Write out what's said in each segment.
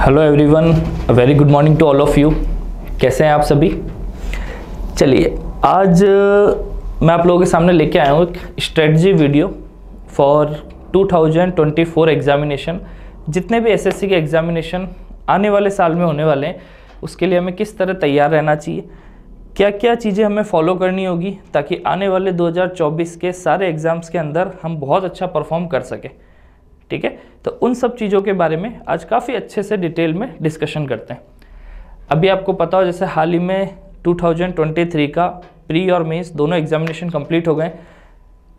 Hello everyone, very good morning to all of you. कैसे हैं आप सभी? चलिए, आज मैं आप लोगों के सामने लेके आया हूँ एक स्ट्रेटजी वीडियो फॉर 2024 एग्जामिनेशन। जितने भी एसएससी के एग्जामिनेशन आने वाले साल में होने वाले हैं, उसके लिए हमें किस तरह तैयार रहना चाहिए, क्या क्या चीज़ें हमें फॉलो करनी होगी ताकि आने वाले 2024 के सारे एग्ज़ाम्स के अंदर हम बहुत अच्छा परफॉर्म कर सकें। ठीक है, तो उन सब चीज़ों के बारे में आज काफ़ी अच्छे से डिटेल में डिस्कशन करते हैं। अभी आपको पता हो, जैसे हाल ही में 2023 का प्री और मेंस दोनों एग्जामिनेशन कंप्लीट हो गए।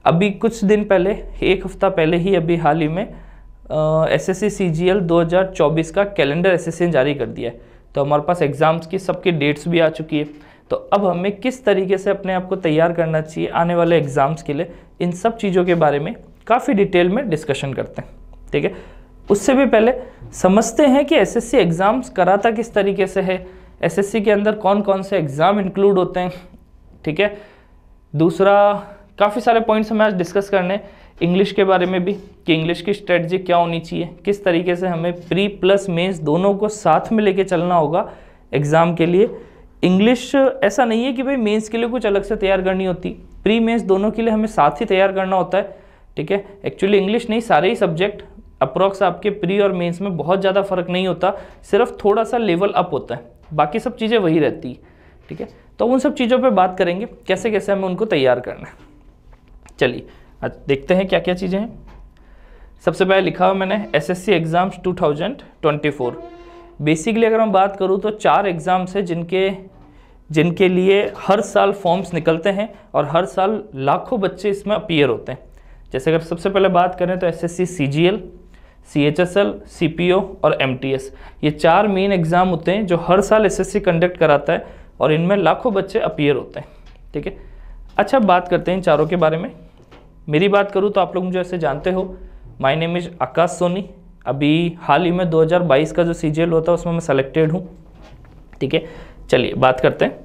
अभी कुछ दिन पहले, एक हफ्ता पहले ही अभी हाल ही में एसएससी सीजीएल 2024 का कैलेंडर एसएससी ने जारी कर दिया है। तो हमारे पास एग्ज़ाम्स की सबकी डेट्स भी आ चुकी है। तो अब हमें किस तरीके से अपने आप को तैयार करना चाहिए आने वाले एग्ज़ाम्स के लिए, इन सब चीज़ों के बारे में काफ़ी डिटेल में डिस्कशन करते हैं। ठीक है, उससे भी पहले समझते हैं कि एसएससी एग्ज़ाम्स कराता किस तरीके से है, एसएससी के अंदर कौन कौन से एग्ज़ाम इंक्लूड होते हैं। ठीक है, दूसरा काफ़ी सारे पॉइंट्स हमें आज डिस्कस करने, इंग्लिश के बारे में भी कि इंग्लिश की स्ट्रेटजी क्या होनी चाहिए, किस तरीके से हमें प्री प्लस मेंस दोनों को साथ में लेके चलना होगा एग्ज़ाम के लिए। इंग्लिश ऐसा नहीं है कि भाई मेंस के लिए कुछ अलग से तैयार करनी होती, प्री मेंस दोनों के लिए हमें साथ ही तैयार करना होता है। ठीक है, एक्चुअली इंग्लिश नहीं, सारे ही सब्जेक्ट अप्रॉक्स आपके प्री और मेंस में बहुत ज़्यादा फर्क नहीं होता, सिर्फ थोड़ा सा लेवल अप होता है, बाकी सब चीज़ें वही रहती है। ठीक है, तो उन सब चीज़ों पे बात करेंगे, कैसे कैसे हमें उनको तैयार करना है। चलिए आज देखते हैं क्या क्या चीज़ें हैं। सबसे पहले लिखा हुआ मैंने एसएससी एग्ज़ाम्स 2024। बेसिकली अगर मैं बात करूँ तो 4 एग्ज़ाम्स हैं जिनके लिए हर साल फॉर्म्स निकलते हैं और हर साल लाखों बच्चे इसमें अपीयर होते हैं। जैसे अगर सबसे पहले बात करें तो एसएससी सीजीएल, सीएचएसएल, सीपीओ और एमटीएस, ये 4 मेन एग्ज़ाम होते हैं जो हर साल एसएससी कंडक्ट कराता है और इनमें लाखों बच्चे अपीयर होते हैं। ठीक है, अच्छा बात करते हैं इन चारों के बारे में। मेरी बात करूँ तो आप लोग मुझे ऐसे जानते हो, माय नेम इज़ आकाश सोनी। अभी हाल ही में 2022 का जो सीजीएल होता है उसमें मैं सेलेक्टेड हूँ। ठीक है, चलिए बात करते हैं।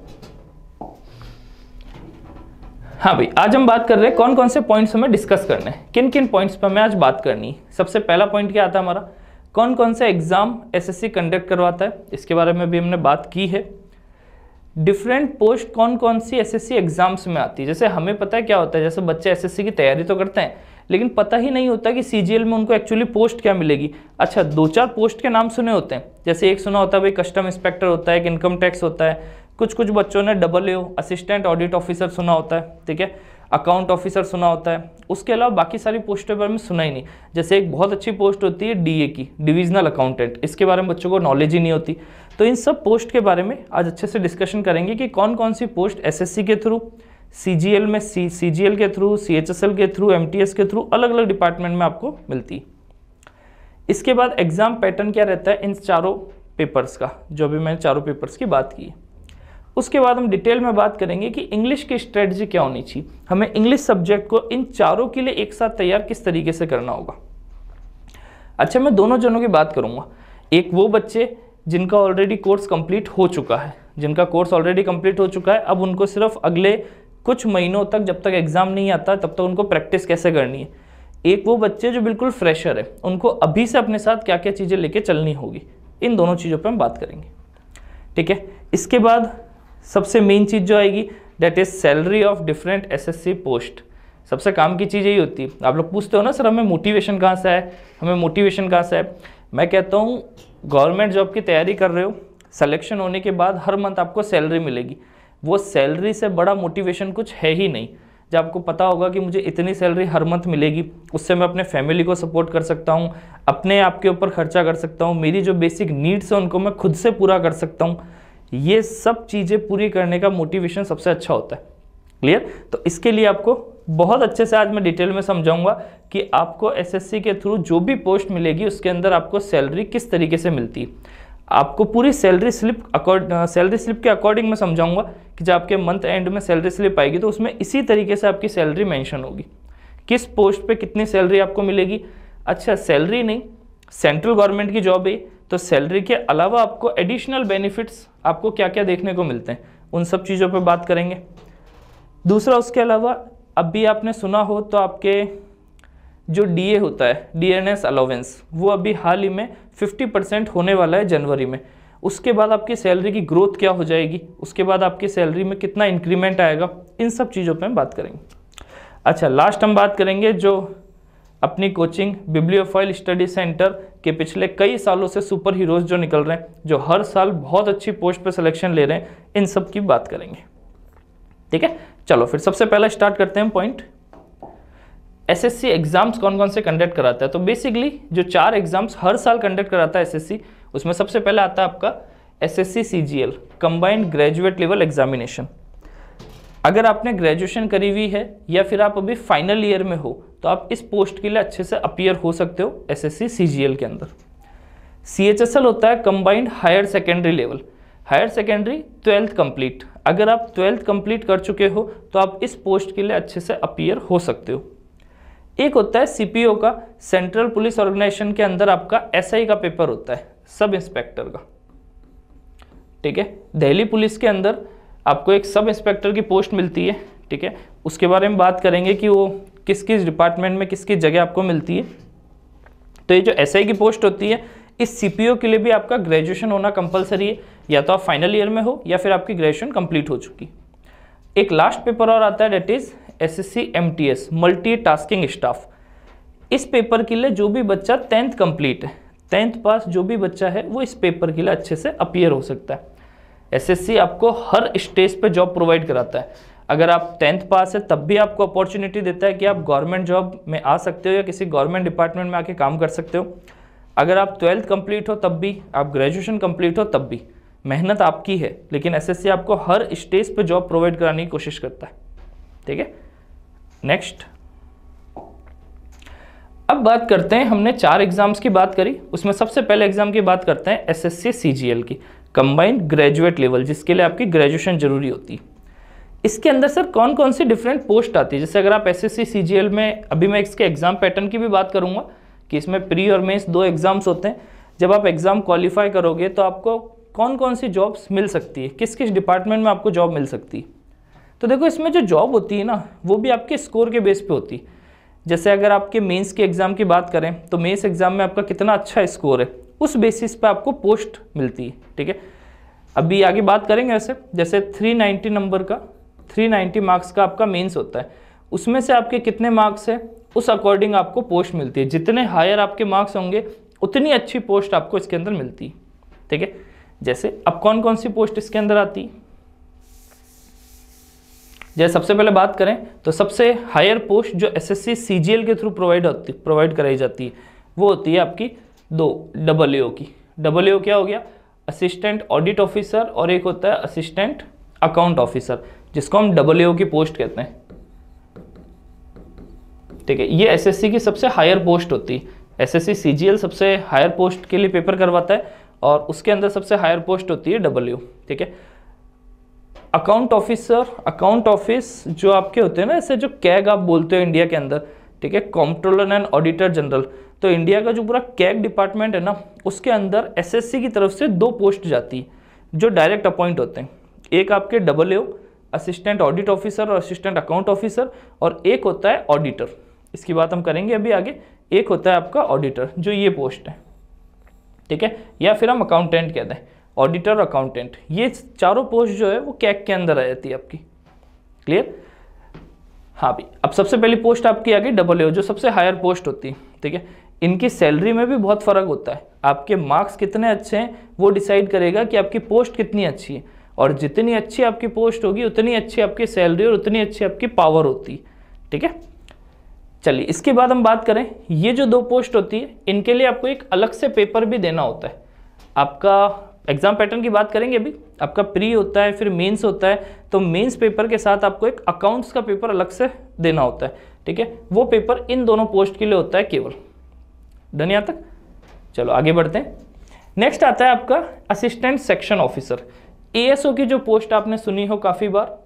हाँ भाई, आज हम बात कर रहे हैं कौन कौन से पॉइंट्स हमें डिस्कस करने हैं, किन किन पॉइंट्स पर हमें आज बात करनी है। सबसे पहला पॉइंट क्या आता है हमारा, कौन कौन से एग्जाम एसएससी कंडक्ट करवाता है, इसके बारे में भी हमने बात की है। डिफरेंट पोस्ट कौन कौन सी एसएससी एग्जाम्स में आती है, जैसे हमें पता है क्या होता है, जैसे बच्चे एसएससी की तैयारी तो करते हैं लेकिन पता ही नहीं होता कि सीजीएल में उनको एक्चुअली पोस्ट क्या मिलेगी। अच्छा, 2-4 पोस्ट के नाम सुने होते हैं, जैसे एक सुना होता है भाई कस्टम इंस्पेक्टर होता है, एक इनकम टैक्स होता है, कुछ बच्चों ने AAO असिस्टेंट ऑडिट ऑफिसर सुना होता है। ठीक है, अकाउंट ऑफिसर सुना होता है। उसके अलावा बाकी सारी पोस्टों के बारे में सुना ही नहीं। जैसे एक बहुत अच्छी पोस्ट होती है डीए की, डिविजनल अकाउंटेंट, इसके बारे में बच्चों को नॉलेज ही नहीं होती। तो इन सब पोस्ट के बारे में आज अच्छे से डिस्कशन करेंगे कि कौन कौन सी पोस्ट एसएससी के थ्रू, सीजीएल में सीजीएल के थ्रू, सीएचएसएल के थ्रू, एमटीएस के थ्रू, अलग अलग डिपार्टमेंट में आपको मिलती है। इसके बाद एग्जाम पैटर्न क्या रहता है इन चारों पेपर्स का, जो भी मैंने चारों पेपर्स की बात की है। उसके बाद हम डिटेल में बात करेंगे कि इंग्लिश की स्ट्रेटजी क्या होनी चाहिए, हमें इंग्लिश सब्जेक्ट को इन चारों के लिए एक साथ तैयार किस तरीके से करना होगा। अच्छा, मैं दोनों जनों की बात करूंगा, एक वो बच्चे जिनका ऑलरेडी कोर्स कंप्लीट हो चुका है, अब उनको सिर्फ अगले कुछ महीनों तक, जब तक एग्जाम नहीं आता तब तक उनको प्रैक्टिस कैसे करनी है। एक वो बच्चे जो बिल्कुल फ्रेशर है, उनको अभी से अपने साथ क्या क्या चीज़ें लेके चलनी होगी। इन दोनों चीज़ों पर हम बात करेंगे। ठीक है, इसके बाद सबसे मेन चीज़ जो आएगी that is salary of different SSC post. सबसे काम की चीज़ यही होती है। आप लोग पूछते हो ना सर हमें मोटिवेशन कहाँ से है, मैं कहता हूँ गवर्नमेंट जॉब की तैयारी कर रहे हो, सिलेक्शन होने के बाद हर मंथ आपको सैलरी मिलेगी। वो सैलरी से बड़ा मोटिवेशन कुछ है ही नहीं। जब आपको पता होगा कि मुझे इतनी सैलरी हर मंथ मिलेगी, उससे मैं अपने फैमिली को सपोर्ट कर सकता हूँ, अपने आप के ऊपर खर्चा कर सकता हूँ, मेरी जो बेसिक नीड्स हैं उनको मैं खुद से पूरा कर सकता हूँ। ये सब चीज़ें पूरी करने का मोटिवेशन सबसे अच्छा होता है। क्लियर? तो इसके लिए आपको बहुत अच्छे से आज मैं डिटेल में समझाऊंगा कि आपको एसएससी के थ्रू जो भी पोस्ट मिलेगी उसके अंदर आपको सैलरी किस तरीके से मिलती है। आपको पूरी सैलरी स्लिप के अकॉर्डिंग मैं समझाऊंगा कि जब आपके मंथ एंड में सैलरी स्लिप आएगी तो उसमें इसी तरीके से आपकी सैलरी मेंशन होगी, किस पोस्ट पे कितनी सैलरी आपको मिलेगी। अच्छा, सैलरी नहीं, सेंट्रल गवर्नमेंट की जॉब है तो सैलरी के अलावा आपको एडिशनल बेनिफिट्स आपको क्या क्या देखने को मिलते हैं, उन सब चीज़ों पे बात करेंगे। दूसरा, उसके अलावा अब भी आपने सुना हो तो आपके जो डीए होता है, डीएनएस अलाउंस, वो अभी हाल ही में 50% होने वाला है जनवरी में। उसके बाद आपकी सैलरी की ग्रोथ क्या हो जाएगी, उसके बाद आपकी सैलरी में कितना इंक्रीमेंट आएगा, इन सब चीज़ों पे हम बात करेंगे। अच्छा, लास्ट हम बात करेंगे जो अपनी कोचिंग बिब्लियोफाइल स्टडी सेंटर के पिछले कई सालों से सुपर हीरोज जो निकल रहे हैं, जो हर साल बहुत अच्छी पोस्ट पे सिलेक्शन ले रहे हैं, इन सब की बात करेंगे। ठीक है, चलो फिर सबसे पहला स्टार्ट करते हैं पॉइंट। एसएससी एग्जाम्स कौन कौन से कंडक्ट कराता है? तो बेसिकली जो 4 एग्जाम्स हर साल कंडक्ट कराता है एसएससी, उसमें सबसे पहले आता है आपका SSC CGL, combined graduate level examination. अगर आपने ग्रेजुएशन करी हुई है या फिर आप अभी फाइनल ईयर में हो, तो आप इस पोस्ट के लिए अच्छे से अपीयर हो सकते हो एसएससी सीजीएल के अंदर। सीएचएसएल होता है combined higher secondary level, higher secondary 12th complete. अगर आप 12th कंप्लीट कर चुके हो तो आप इस पोस्ट के लिए अच्छे से अपीयर हो सकते हो। एक होता है सीपीओ का, सेंट्रल पुलिस ऑर्गेनाइजेशन के अंदर आपका एसआई का पेपर होता है, सब इंस्पेक्टर का। ठीक है, दिल्ली पुलिस के अंदर आपको एक सब इंस्पेक्टर की पोस्ट मिलती है। ठीक है, उसके बारे में बात करेंगे कि वो किस किस डिपार्टमेंट में किस किस जगह आपको मिलती है। तो ये जो एसआई की पोस्ट होती है, इस सीपीओ के लिए भी आपका ग्रेजुएशन होना कंपलसरी है, या तो आप फाइनल ईयर में हो या फिर आपकी ग्रेजुएशन कंप्लीट हो चुकी। एक लास्ट पेपर और आता है, that is SSC MTS, multi tasking staff. इस पेपर के लिए जो भी बच्चा 10th कंप्लीट है, 10th पास जो भी बच्चा है, वो इस पेपर के लिए अच्छे से अपीयर हो सकता है। एसएससी आपको हर स्टेज पे जॉब प्रोवाइड कराता है। अगर आप 10th पास है तब भी आपको अपॉर्चुनिटी देता है कि आप गवर्नमेंट जॉब में आ सकते हो या किसी गवर्नमेंट डिपार्टमेंट में आके काम कर सकते हो। अगर आप 12th कंप्लीट हो तब भी, आप ग्रेजुएशन कंप्लीट हो तब भी, मेहनत आपकी है, लेकिन एसएससी आपको हर स्टेज पे जॉब प्रोवाइड कराने की कोशिश करता है। ठीक है, नेक्स्ट अब बात करते हैं, हमने 4 एग्जाम्स की बात करी, उसमें सबसे पहले एग्जाम की बात करते हैं एसएससी सीजीएल की, कंबाइंड ग्रेजुएट लेवल, जिसके लिए आपकी ग्रेजुएशन जरूरी होती है। इसके अंदर सर कौन कौन सी डिफरेंट पोस्ट आती है? जैसे अगर आप एसएससी सीजीएल में, अभी मैं इसके एग्जाम पैटर्न की भी बात करूंगा कि इसमें प्री और मेंस 2 एग्जाम्स होते हैं। जब आप एग्जाम क्वालिफाई करोगे तो आपको कौन कौन सी जॉब्स मिल सकती है, किस किस डिपार्टमेंट में आपको जॉब मिल सकती है। तो देखो, इसमें जो जॉब होती है ना, वो भी आपके स्कोर के बेस पे होती है। जैसे अगर आपके मेंस के एग्जाम की बात करें तो मेंस एग्जाम में आपका कितना अच्छा स्कोर है, उस बेसिस पे आपको पोस्ट मिलती है। ठीक है, अभी आगे बात करेंगे वैसे। जैसे 390 नंबर का, 390 मार्क्स का आपका मेंस होता है, उसमें से आपके कितने मार्क्स है उस अकॉर्डिंग आपको पोस्ट मिलती है। जितने हायर आपके मार्क्स होंगे उतनी अच्छी पोस्ट आपको इसके अंदर मिलती है। ठीक है, जैसे अब कौन कौन सी पोस्ट इसके अंदर आती है, जैसे सबसे पहले बात करें तो सबसे हायर पोस्ट जो एसएससी सीजीएल के थ्रू प्रोवाइड कराई जाती है, वो होती है आपकी 2 AO की। AO क्या हो गया? असिस्टेंट ऑडिट ऑफिसर, और एक होता है असिस्टेंट अकाउंट ऑफिसर, जिसको हम AO की पोस्ट कहते हैं। ठीक है, ये एसएससी की सबसे हायर पोस्ट होती है। एसएससी सीजीएल सबसे हायर पोस्ट के लिए पेपर करवाता है और उसके अंदर सबसे हायर पोस्ट होती है AO। ठीक है, अकाउंट ऑफिसर, अकाउंट ऑफिस जो आपके होते हैं ना, ऐसे जो कैग आप बोलते हो इंडिया के अंदर। ठीक है, कंट्रोलर एंड ऑडिटर जनरल। तो इंडिया का जो पूरा कैग डिपार्टमेंट है ना, उसके अंदर एसएससी की तरफ से 2 पोस्ट जाती है जो डायरेक्ट अपॉइंट होते हैं। एक आपके AO, असिस्टेंट ऑडिट ऑफिसर और असिस्टेंट अकाउंट ऑफिसर, और एक होता है ऑडिटर। इसकी बात हम करेंगे अभी आगे। एक होता है आपका ऑडिटर, जो ये पोस्ट है। ठीक है, या फिर हम अकाउंटेंट कहते हैं, ऑडिटर, अकाउंटेंट। ये चारों पोस्ट जो है वो कैग के अंदर आ जाती है आपकी। क्लियर? हाँ भाई, अब सबसे पहली पोस्ट आपकी आ गई AO, जो सबसे हायर पोस्ट होती है। ठीक है, इनकी सैलरी में भी बहुत फर्क होता है। आपके मार्क्स कितने अच्छे हैं वो डिसाइड करेगा कि आपकी पोस्ट कितनी अच्छी है, और जितनी अच्छी आपकी पोस्ट होगी उतनी अच्छी आपकी सैलरी और उतनी अच्छी आपकी पावर होती है। ठीक है, चलिए इसके बाद हम बात करें, ये जो 2 पोस्ट होती है इनके लिए आपको एक अलग से पेपर भी देना होता है। आपका एग्जाम पैटर्न की बात करेंगे अभी। आपका प्री होता है, फिर मेंस होता है। तो मेंस पेपर के साथ आपको एक अकाउंट्स का पेपर अलग से देना होता है। ठीक है, वो पेपर इन दोनों पोस्ट के लिए होता है केवल। डन यहाँ तक? चलो आगे बढ़ते हैं। नेक्स्ट आता है आपका असिस्टेंट सेक्शन ऑफिसर, एएसओ की जो पोस्ट आपने सुनी हो काफ़ी बार।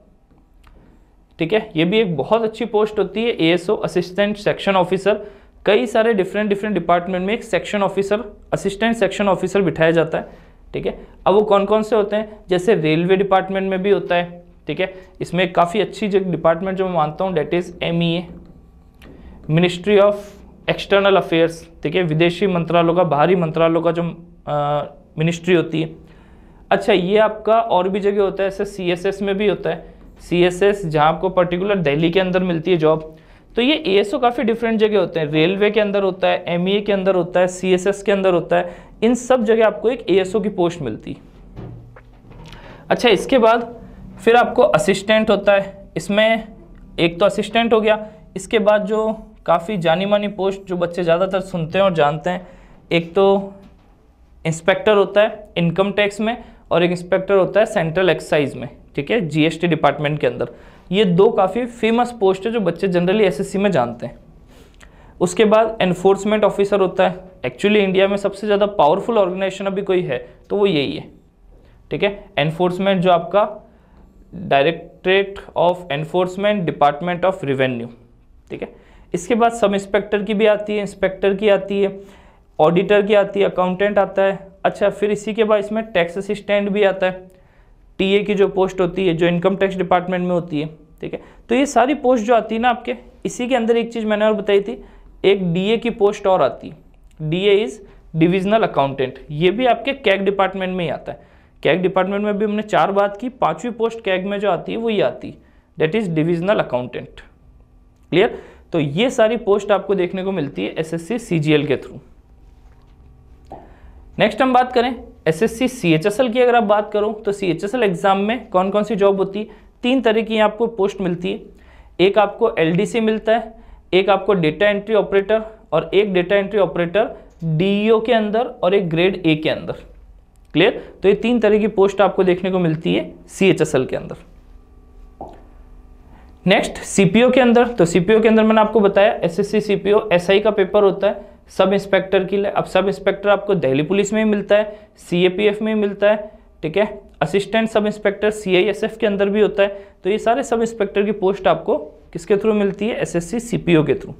ठीक है, ये भी एक बहुत अच्छी पोस्ट होती है, एएसओ, असिस्टेंट सेक्शन ऑफिसर। कई सारे डिफरेंट डिपार्टमेंट में एक section officer, assistant section officer बिठाया जाता है। ठीक है, अब वो कौन कौन से होते हैं? जैसे रेलवे डिपार्टमेंट में भी होता है। ठीक है, इसमें काफ़ी अच्छी जो डिपार्टमेंट जो मैं मानता हूँ, that is MEA, ministry of external affairs, ठीक है, विदेशी मंत्रालयों का, बाहरी मंत्रालयों का जो मिनिस्ट्री होती है। अच्छा, ये आपका और भी जगह होता है, ऐसे CSS में भी होता है, CSS जहाँ आपको पर्टिकुलर दिल्ली के अंदर मिलती है जॉब। तो ये ASO काफ़ी डिफरेंट जगह होते हैं, रेलवे के अंदर होता है, MEA के अंदर होता है, CSS के अंदर होता है, इन सब जगह आपको एक ASO की पोस्ट मिलती है। अच्छा, इसके बाद फिर आपको असिस्टेंट होता है, इसमें एक तो असिस्टेंट हो गया, इसके बाद जो काफ़ी जानी मानी पोस्ट जो बच्चे ज़्यादातर सुनते हैं और जानते हैं, एक तो इंस्पेक्टर होता है इनकम टैक्स में, और एक इंस्पेक्टर होता है सेंट्रल एक्साइज में, ठीक है, GST डिपार्टमेंट के अंदर। ये दो काफ़ी फेमस पोस्ट है जो बच्चे जनरली SSC में जानते हैं। उसके बाद एनफोर्समेंट ऑफिसर होता है। एक्चुअली इंडिया में सबसे ज़्यादा पावरफुल ऑर्गेनाइजेशन अभी कोई है तो वो यही है, ठीक है, एनफोर्समेंट, जो आपका directorate of enforcement, department of revenue, ठीक है। इसके बाद सब इंस्पेक्टर की भी आती है, इंस्पेक्टर की आती है, ऑडिटर की आती है, अकाउंटेंट आता है। अच्छा, फिर इसी के बाद इसमें टैक्स असिस्टेंट भी आता है, TA की जो पोस्ट होती है जो इनकम टैक्स डिपार्टमेंट में होती है, ठीक है। तो ये सारी पोस्ट जो आती है ना आपके, इसी के अंदर एक चीज़ मैंने और बताई थी, एक DA की पोस्ट और आती है, DA इज डिविजनल अकाउंटेंट। ये भी आपके कैग डिपार्टमेंट में ही आता है। कैग डिपार्टमेंट में भी हमने 4 बात की, 5वीं पोस्ट कैग में जो आती है वो ये आती है, that is divisional accountant. Clear? तो ये सारी पोस्ट आपको देखने को मिलती है SSC CGL के थ्रू। नेक्स्ट हम बात करें SSC CHSL की। अगर आप बात करो तो CHSL एग्जाम में कौन कौन सी जॉब होती है? 3 तरह की आपको पोस्ट मिलती है। एक आपको LDC मिलता है, एक आपको डेटा एंट्री ऑपरेटर, और एक डेटा एंट्री ऑपरेटर DEO के अंदर, और एक ग्रेड A के अंदर। क्लियर? तो ये 3 तरह की पोस्ट आपको देखने को मिलती है CHSL के अंदर। नेक्स्ट CPO के अंदर, तो CPO के अंदर मैंने आपको बताया SSC CPO SI का पेपर होता है सब इंस्पेक्टर के लिए। अब सब इंस्पेक्टर आपको दिल्ली पुलिस में ही मिलता है, CAPF में ही मिलता है, ठीक है। असिस्टेंट सब इंस्पेक्टर CISF के अंदर भी होता है। तो ये सारे सब इंस्पेक्टर की पोस्ट आपको किसके थ्रू मिलती है? SSC CPO के थ्रू।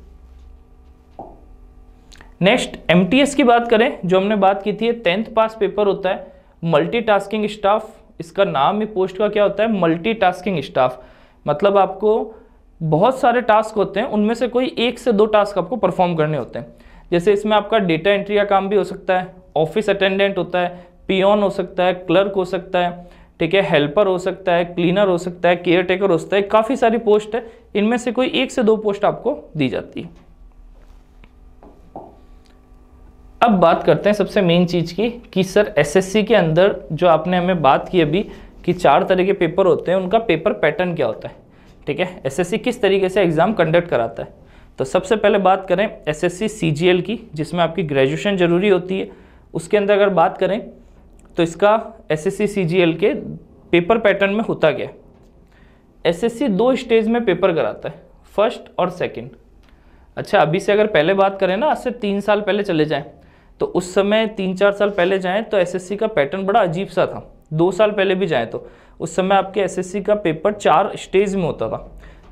नेक्स्ट MTS की बात करें, जो हमने बात की थी, 10th पास पेपर होता है, मल्टीटास्किंग स्टाफ। इसका नाम ही पोस्ट का क्या होता है? Multitasking staff. मतलब आपको बहुत सारे टास्क होते हैं, उनमें से कोई 1 से 2 टास्क आपको परफॉर्म करने होते हैं। जैसे इसमें आपका डेटा एंट्री का काम भी हो सकता है, ऑफिस अटेंडेंट होता है, पियोन हो सकता है, क्लर्क हो सकता है, ठीक है, हेल्पर हो सकता है, क्लीनर हो सकता है, केयर टेकर हो सकता है। काफ़ी सारी पोस्ट है, इनमें से कोई 1 से 2 पोस्ट आपको दी जाती है। अब बात करते हैं सबसे मेन चीज़ की कि सर SSC के अंदर जो आपने हमें बात की अभी कि 4 तरह के पेपर होते हैं, उनका पेपर पैटर्न क्या होता है, ठीक है, SSC किस तरीके से एग्ज़ाम कंडक्ट कराता है। तो सबसे पहले बात करें SSC CGL की, जिसमें आपकी ग्रेजुएशन ज़रूरी होती है। उसके अंदर अगर बात करें तो इसका SSC CGL के पेपर पैटर्न में होता क्या है? SSC 2 स्टेज में पेपर कराता है, फर्स्ट और सेकंड। अच्छा, अभी से अगर पहले बात करें ना, आज से 3 साल पहले चले जाएं, तो उस समय 3-4 साल पहले जाएं तो SSC का पैटर्न बड़ा अजीब सा था। 2 साल पहले भी जाएं तो उस समय आपके SSC का पेपर 4 स्टेज में होता था।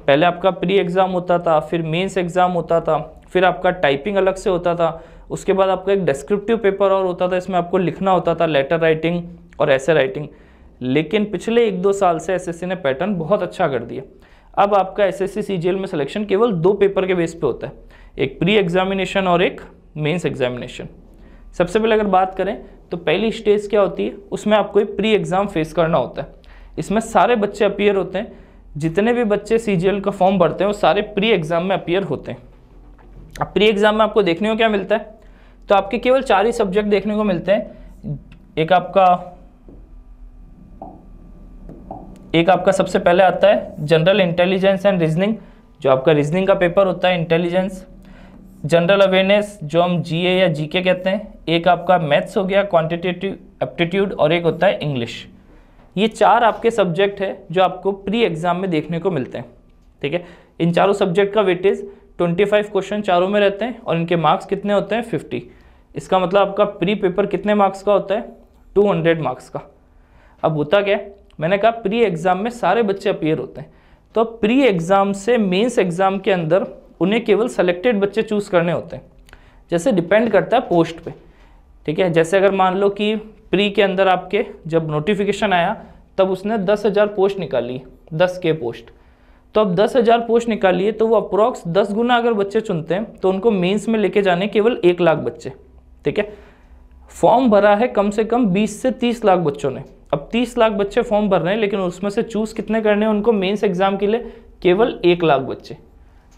पहले आपका प्री एग्ज़ाम होता था, फिर मेंस एग्ज़ाम होता था, फिर आपका टाइपिंग अलग से होता था, उसके बाद आपका एक डिस्क्रिप्टिव पेपर और होता था, इसमें आपको लिखना होता था, लेटर राइटिंग और ऐसे राइटिंग। लेकिन पिछले 1-2 साल से SSC ने पैटर्न बहुत अच्छा कर दिया। अब आपका SSC CGL में सिलेक्शन केवल 2 पेपर के बेस पे होता है, एक प्री एग्जामिनेशन और एक मेंस एग्जामिनेशन। सबसे पहले अगर बात करें तो पहली स्टेज क्या होती है, उसमें आपको एक प्री एग्ज़ाम फेस करना होता है। इसमें सारे बच्चे अपीयर होते हैं, जितने भी बच्चे CGL का फॉर्म भरते हैं वो सारे प्री एग्ज़ाम में अपीयर होते हैं। अब प्री एग्ज़ाम में आपको देखने को क्या मिलता है? तो आपके केवल 4 ही सब्जेक्ट देखने को मिलते हैं। एक आपका सबसे पहले आता है जनरल इंटेलिजेंस एंड रीजनिंग, जो आपका रीजनिंग का पेपर होता है, इंटेलिजेंस। जनरल अवेयरनेस, जो हम GA या GK कहते हैं। एक आपका मैथ्स हो गया, क्वांटिटेटिव एप्टीट्यूड, और एक होता है इंग्लिश। ये 4 आपके सब्जेक्ट है जो आपको प्री एग्ज़ाम में देखने को मिलते हैं, ठीक है। इन चारों सब्जेक्ट का वेटेज 25 क्वेश्चन चारों में रहते हैं, और इनके मार्क्स कितने होते हैं? 50। इसका मतलब आपका प्री पेपर कितने मार्क्स का होता है? 200 मार्क्स का। अब होता क्या है, मैंने कहा प्री एग्ज़ाम में सारे बच्चे अपीयर होते हैं, तो प्री एग्ज़ाम से मेंस एग्ज़ाम के अंदर उन्हें केवल सेलेक्टेड बच्चे चूज़ करने होते हैं। जैसे डिपेंड करता है पोस्ट पे, ठीक है। जैसे अगर मान लो कि प्री के अंदर आपके जब नोटिफिकेशन आया तब उसने 10,000 पोस्ट निकाली, 10K पोस्ट। तो अब 10,000 पोस्ट निकालिए तो वो अप्रोक्स 10 गुना अगर बच्चे चुनते हैं तो उनको मेंस में लेके जाने केवल 1 लाख बच्चे, ठीक है। फॉर्म भरा है कम से कम 20 से 30 लाख बच्चों ने। अब 30 लाख बच्चे फॉर्म भर रहे हैं, लेकिन उसमें से चूज कितने करने हैं उनको मेंस एग्जाम के लिए? केवल 1 लाख बच्चे।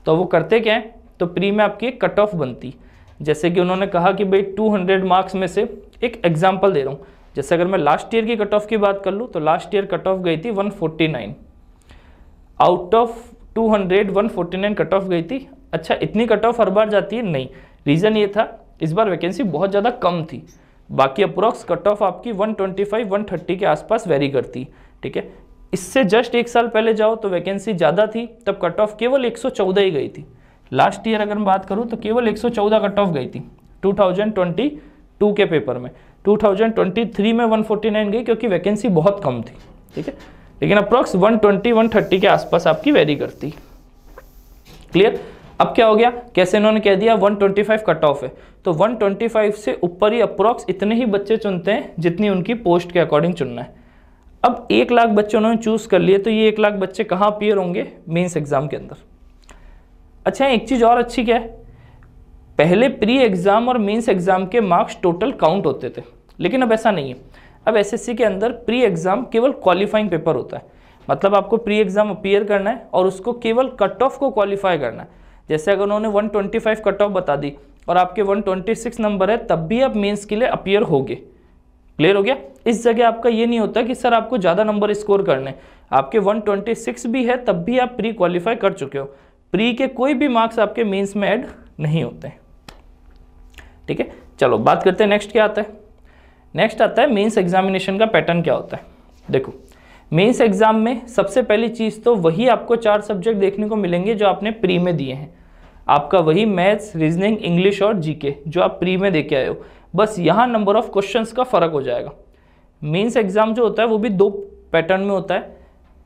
तो वो करते क्या है, तो प्री में आपकी एक कट ऑफ बनती, जैसे कि उन्होंने कहा कि भाई 200 मार्क्स में से, एक एग्जाम्पल दे रहा हूँ, जैसे अगर मैं लास्ट ईयर की कट ऑफ की बात कर लूँ तो लास्ट ईयर कट ऑफ गई थी 149, आउट ऑफ 200 149 कट ऑफ गई थी। अच्छा, इतनी कट ऑफ हर बार जाती है? नहीं। रीज़न ये था इस बार वैकेंसी बहुत ज़्यादा कम थी, बाकी अप्रोक्स कट ऑफ आपकी 125 130 के आसपास वेरी करती, ठीक है। इससे जस्ट 1 साल पहले जाओ तो वैकेंसी ज़्यादा थी, तब कट ऑफ केवल 114 ही गई थी। लास्ट ईयर अगर मैं बात करूँ तो केवल 114 कट ऑफ गई थी 2022 के पेपर में। 2023 में 149 गई क्योंकि वैकेंसी बहुत कम थी, ठीक है। लेकिन अप्रॉक्स 120 130 के आसपास आपकी वेरी करती। क्लियर? अब क्या हो गया, कैसे इन्होंने कह दिया 125 कट ऑफ है, तो 125 से ऊपर ही अप्रॉक्स इतने ही बच्चे चुनते हैं जितनी उनकी पोस्ट के अकॉर्डिंग चुनना है। अब 1 लाख बच्चे उन्होंने चूज कर लिए, तो ये 1 लाख बच्चे कहाँ अपीयर होंगे? मेंस एग्जाम के अंदर। अच्छा, एक चीज़ और अच्छी क्या है, पहले प्री एग्जाम और मेंस एग्जाम के मार्क्स टोटल काउंट होते थे, लेकिन अब ऐसा नहीं है। अब एसएससी के अंदर प्री एग्जाम केवल क्वालिफाइंग पेपर होता है, मतलब आपको प्री एग्जाम अपीयर करना है और उसको केवल कट ऑफ को क्वालिफाई करना है। जैसे अगर उन्होंने 125 कट ऑफ बता दी और आपके 126 नंबर है, तब भी आप मेंस के लिए अपीयर होगे। क्लियर हो गया? इस जगह आपका ये नहीं होता कि सर आपको ज़्यादा नंबर स्कोर करने, आपके 126 भी है तब भी आप प्री क्वालिफाई कर चुके हो। प्री के कोई भी मार्क्स आपके मेंस में ऐड नहीं होते हैं, ठीक है। चलो बात करते हैं नेक्स्ट क्या आता है। नेक्स्ट आता है मेंस एग्जामिनेशन का पैटर्न क्या होता है। देखो, मेंस एग्जाम में सबसे पहली चीज़ तो वही आपको 4 सब्जेक्ट देखने को मिलेंगे जो आपने प्री में दिए हैं। आपका वही मैथ्स, रीजनिंग, इंग्लिश और जीके जो आप प्री में दे के आए हो, बस यहाँ नंबर ऑफ क्वेश्चंस का फ़र्क हो जाएगा। मेंस एग्जाम जो होता है वो भी 2 पैटर्न में होता है,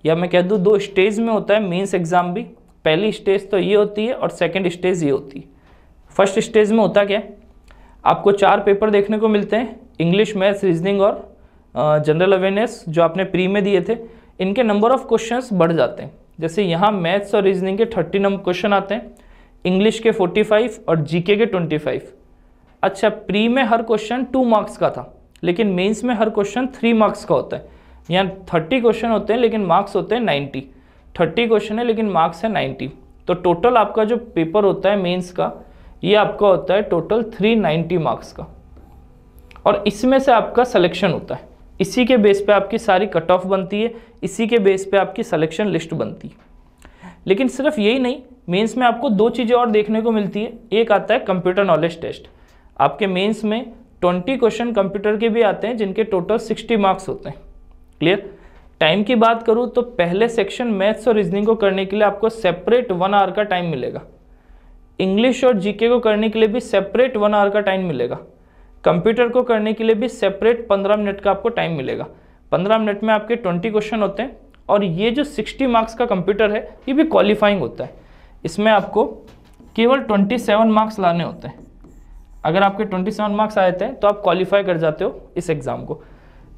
या मैं कह दूँ 2 स्टेज में होता है मेंस एग्जाम भी। पहली स्टेज तो ये होती है और सेकेंड स्टेज ये होती है। फर्स्ट स्टेज में होता क्या है, आपको 4 पेपर देखने को मिलते हैं, इंग्लिश, मैथ्स, रीजनिंग और जनरल अवेयरनेस जो आपने प्री में दिए थे। इनके नंबर ऑफ क्वेश्चंस बढ़ जाते हैं, जैसे यहाँ मैथ्स और रीजनिंग के 30 नंबर क्वेश्चन आते हैं, इंग्लिश के 45 और जीके के 25। अच्छा, प्री में हर क्वेश्चन 2 मार्क्स का था, लेकिन मेंस में हर क्वेश्चन 3 मार्क्स का होता है। यहाँ 30 क्वेश्चन होते हैं लेकिन मार्क्स होते हैं 90। 30 क्वेश्चन है लेकिन मार्क्स है 90। तो टोटल आपका जो पेपर होता है मेंस का, ये आपका होता है टोटल 390 मार्क्स का, और इसमें से आपका सिलेक्शन होता है। इसी के बेस पे आपकी सारी कट ऑफ बनती है, इसी के बेस पे आपकी सिलेक्शन लिस्ट बनती है। लेकिन सिर्फ यही नहीं, मेंस में आपको 2 चीज़ें और देखने को मिलती है। एक आता है कंप्यूटर नॉलेज टेस्ट। आपके मेंस में 20 क्वेश्चन कंप्यूटर के भी आते हैं जिनके टोटल 60 मार्क्स होते हैं। क्लियर? टाइम की बात करूँ तो पहले सेक्शन मैथ्स और रीजनिंग को करने के लिए आपको सेपरेट 1 आवर का टाइम मिलेगा। इंग्लिश और जीके को करने के लिए भी सेपरेट 1 आवर का टाइम मिलेगा। कंप्यूटर को करने के लिए भी सेपरेट 15 मिनट का आपको टाइम मिलेगा। 15 मिनट में आपके 20 क्वेश्चन होते हैं, और ये जो 60 मार्क्स का कंप्यूटर है ये भी क्वालिफाइंग होता है। इसमें आपको केवल 27 मार्क्स लाने होते हैं। अगर आपके 27 मार्क्स आए थे तो आप क्वालिफाई कर जाते हो इस एग्ज़ाम को,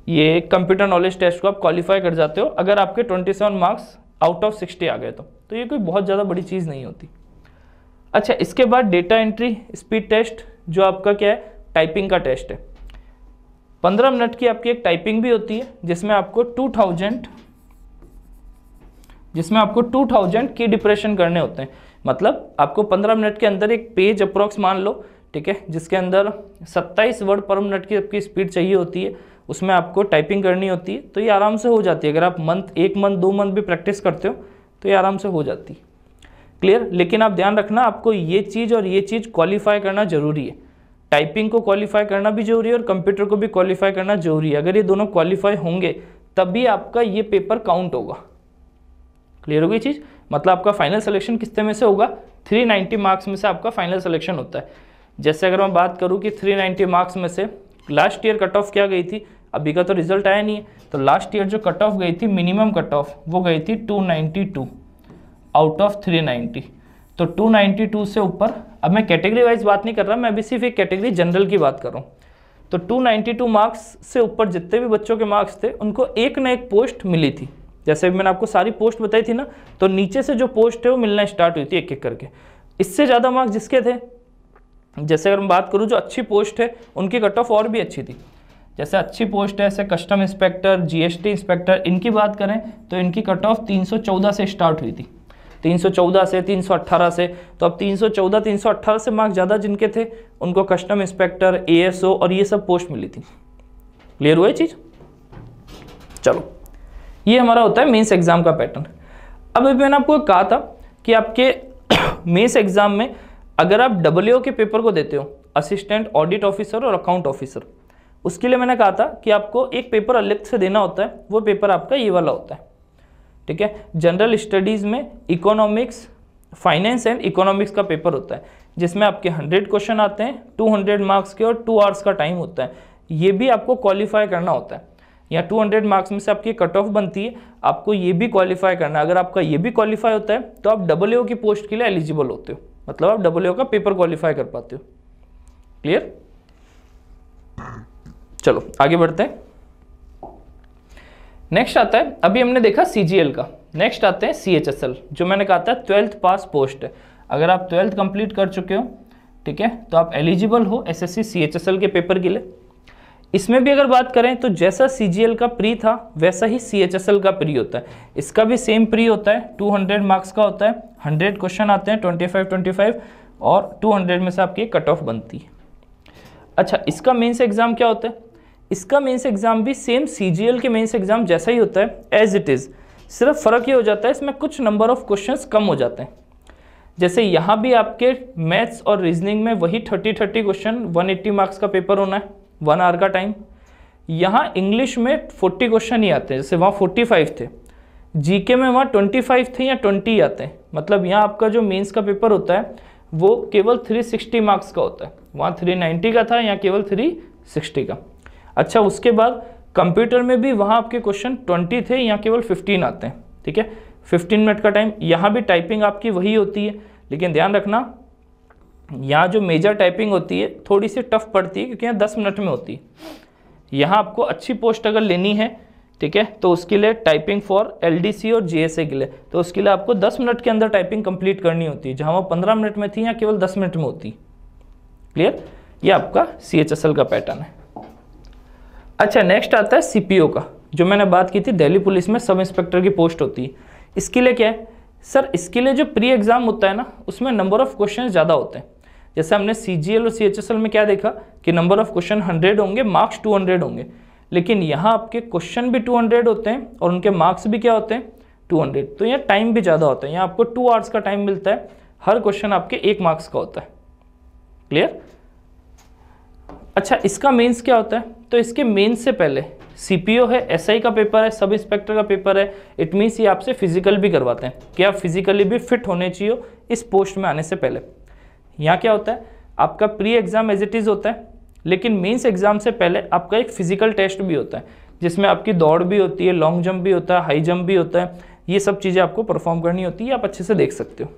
ये कंप्यूटर नॉलेज टेस्ट को आप क्वालिफाई कर जाते हो अगर आपके 27 मार्क्स आउट ऑफ 60 आ गए तो ये कोई बहुत ज़्यादा बड़ी चीज़ नहीं होती। अच्छा, इसके बाद डेटा एंट्री स्पीड टेस्ट, जो आपका क्या है, टाइपिंग का टेस्ट है। 15 मिनट की आपकी एक टाइपिंग भी होती है जिसमें आपको 2000 की डिप्रेशन करने होते हैं। मतलब आपको 15 मिनट के अंदर एक पेज अप्रॉक्स मान लो, ठीक है, जिसके अंदर 27 वर्ड पर मिनट की आपकी स्पीड चाहिए होती है, उसमें आपको टाइपिंग करनी होती है। तो ये आराम से हो जाती है, अगर आप 1 मंथ 2 मंथ भी प्रैक्टिस करते हो तो ये आराम से हो जाती है। क्लियर? लेकिन आप ध्यान रखना, आपको ये चीज़ और ये चीज़ क्वालिफाई करना जरूरी है। टाइपिंग को क्वालिफाई करना भी जरूरी है और कंप्यूटर को भी क्वालिफाई करना जरूरी है। अगर ये दोनों क्वालिफाई होंगे तभी आपका ये पेपर काउंट होगा। क्लियर होगी चीज़? मतलब आपका फाइनल सिलेक्शन कितने में से होगा, 390 मार्क्स में से आपका फाइनल सिलेक्शन होता है। जैसे अगर मैं बात करूँ कि 390 मार्क्स में से लास्ट ईयर कट ऑफ क्या गई थी, अभी का तो रिजल्ट आया नहीं है, तो लास्ट ईयर जो कट ऑफ गई थी, मिनिमम कट ऑफ, वो गई थी 292 आउट ऑफ 390। तो 292 से ऊपर, अब मैं कैटेगरी वाइज बात नहीं कर रहा, मैं अभी सिर्फ एक कैटेगरी जनरल की बात कर रहा हूँ। तो 292 मार्क्स से ऊपर जितने भी बच्चों के मार्क्स थे उनको एक ना एक पोस्ट मिली थी। जैसे मैंने आपको सारी पोस्ट बताई थी ना, तो नीचे से जो पोस्ट है वो मिलना स्टार्ट हुई थी एक एक करके। इससे ज़्यादा मार्क्स जिसके थे, जैसे अगर मैं बात करूँ जो अच्छी पोस्ट है उनकी कट ऑफ और भी अच्छी थी। जैसे अच्छी पोस्ट है ऐसे कस्टम इंस्पेक्टर, जीएसटी इंस्पेक्टर, इनकी बात करें तो इनकी कट ऑफ 314 से स्टार्ट हुई थी, 314 से 318 से। तो अब 314 318 से मार्क्स ज़्यादा जिनके थे उनको कस्टम इंस्पेक्टर, एएसओ और ये सब पोस्ट मिली थी। क्लियर हुआ ये चीज़? चलो, ये हमारा होता है मेंस एग्जाम का पैटर्न। अब अभी मैंने आपको कहा था कि आपके मेंस एग्जाम में अगर आप डब्ल्यूओ के पेपर को देते हो, असिस्टेंट ऑडिट ऑफिसर और अकाउंट ऑफिसर, उसके लिए मैंने कहा था कि आपको एक पेपर अलग से देना होता है, वो पेपर आपका ये वाला होता है। ठीक है, जनरल स्टडीज़ में इकोनॉमिक्स, फाइनेंस एंड इकोनॉमिक्स का पेपर होता है, जिसमें आपके 100 क्वेश्चन आते हैं, 200 मार्क्स के और 2 आवर्स का टाइम होता है। ये भी आपको क्वालिफाई करना होता है। या 200 मार्क्स में से आपकी कट ऑफ बनती है, आपको ये भी क्वालिफाई करना है। अगर आपका ये भी क्वालिफाई होता है तो आप डब्ल्यूओ की पोस्ट के लिए एलिजिबल होते हो, मतलब आप डब्ल्यूओ का पेपर क्वालिफाई कर पाते हो। क्लियर? चलो आगे बढ़ते हैं। नेक्स्ट आता है, अभी हमने देखा सीजीएल का, नेक्स्ट आते हैं सीएचएसएल, जो मैंने कहा था 12th पास पोस्ट है। अगर आप 12th कंप्लीट कर चुके हो, ठीक है, तो आप एलिजिबल हो एसएससी सीएचएसएल के पेपर के लिए। इसमें भी अगर बात करें तो जैसा सीजीएल का प्री था वैसा ही सीएचएसएल का प्री होता है। इसका भी सेम प्री होता है, 200 मार्क्स का होता है, 100 क्वेश्चन आते हैं, 25 और 200 में से आपकी कट ऑफ बनती है। अच्छा, इसका मेंस एग्जाम क्या होता है? इसका मेंस एग्जाम भी सेम सीजीएल के मेंस एग्जाम जैसा ही होता है, एज इट इज़। सिर्फ फ़र्क ये हो जाता है इसमें कुछ नंबर ऑफ क्वेश्चंस कम हो जाते हैं। जैसे यहाँ भी आपके मैथ्स और रीजनिंग में वही 30 क्वेश्चन, 180 मार्क्स का पेपर होना है, 1 आवर का टाइम। यहाँ इंग्लिश में 40 क्वेश्चन ही आते हैं, जैसे वहाँ 45 थे। जीके में वहाँ 25 थे या 20 आते हैं। मतलब यहाँ आपका जो मेंस का पेपर होता है वो केवल 360 मार्क्स का होता है, वहाँ 390 का था, यहाँ केवल 360 का। अच्छा, उसके बाद कंप्यूटर में भी वहाँ आपके क्वेश्चन 20 थे, यहाँ केवल 15 आते हैं। ठीक है, 15 मिनट का टाइम। यहाँ भी टाइपिंग आपकी वही होती है, लेकिन ध्यान रखना यहाँ जो मेजर टाइपिंग होती है थोड़ी सी टफ पड़ती है, क्योंकि यहाँ 10 मिनट में होती है। यहाँ आपको अच्छी पोस्ट अगर लेनी है, ठीक है, तो उसके लिए टाइपिंग फॉर एलडीसी और जीएसए के लिए, तो उसके लिए आपको 10 मिनट के अंदर टाइपिंग कंप्लीट करनी होती है, जहाँ वो 15 मिनट में थी, यहाँ केवल 10 मिनट में होती। क्लियर? ये आपका सीएचएसएल का पैटर्न है। अच्छा, नेक्स्ट आता है सीपीओ का, जो मैंने बात की थी, दिल्ली पुलिस में सब इंस्पेक्टर की पोस्ट होती है। इसके लिए क्या है सर? इसके लिए जो प्री एग्जाम होता है ना, उसमें नंबर ऑफ क्वेश्चन ज़्यादा होते हैं। जैसे हमने सीजीएल और सीएचएसएल में क्या देखा कि नंबर ऑफ क्वेश्चन 100 होंगे, मार्क्स 200 होंगे, लेकिन यहाँ आपके क्वेश्चन भी 200 होते हैं और उनके मार्क्स भी क्या होते हैं? 200। तो यहाँ टाइम भी ज़्यादा होता है, यहाँ आपको 2 आवर्स का टाइम मिलता है, हर क्वेश्चन आपके 1 मार्क्स का होता है। क्लियर? अच्छा, इसका मेंस क्या होता है? तो इसके मेंस से पहले सीपीओ है, एसआई का पेपर है, सब इंस्पेक्टर का पेपर है। इट मीन्स ये आपसे फिजिकल भी करवाते हैं कि आप फिजिकली भी फिट होने चाहिए इस पोस्ट में आने से पहले। यहाँ क्या होता है, आपका pre exam as it is होता है, लेकिन मेंस एग्जाम से पहले आपका एक फिजिकल टेस्ट भी होता है, जिसमें आपकी दौड़ भी होती है, लॉन्ग जंप भी होता है, हाई जंप भी होता है। ये सब चीज़ें आपको परफॉर्म करनी होती है, आप अच्छे से देख सकते हो।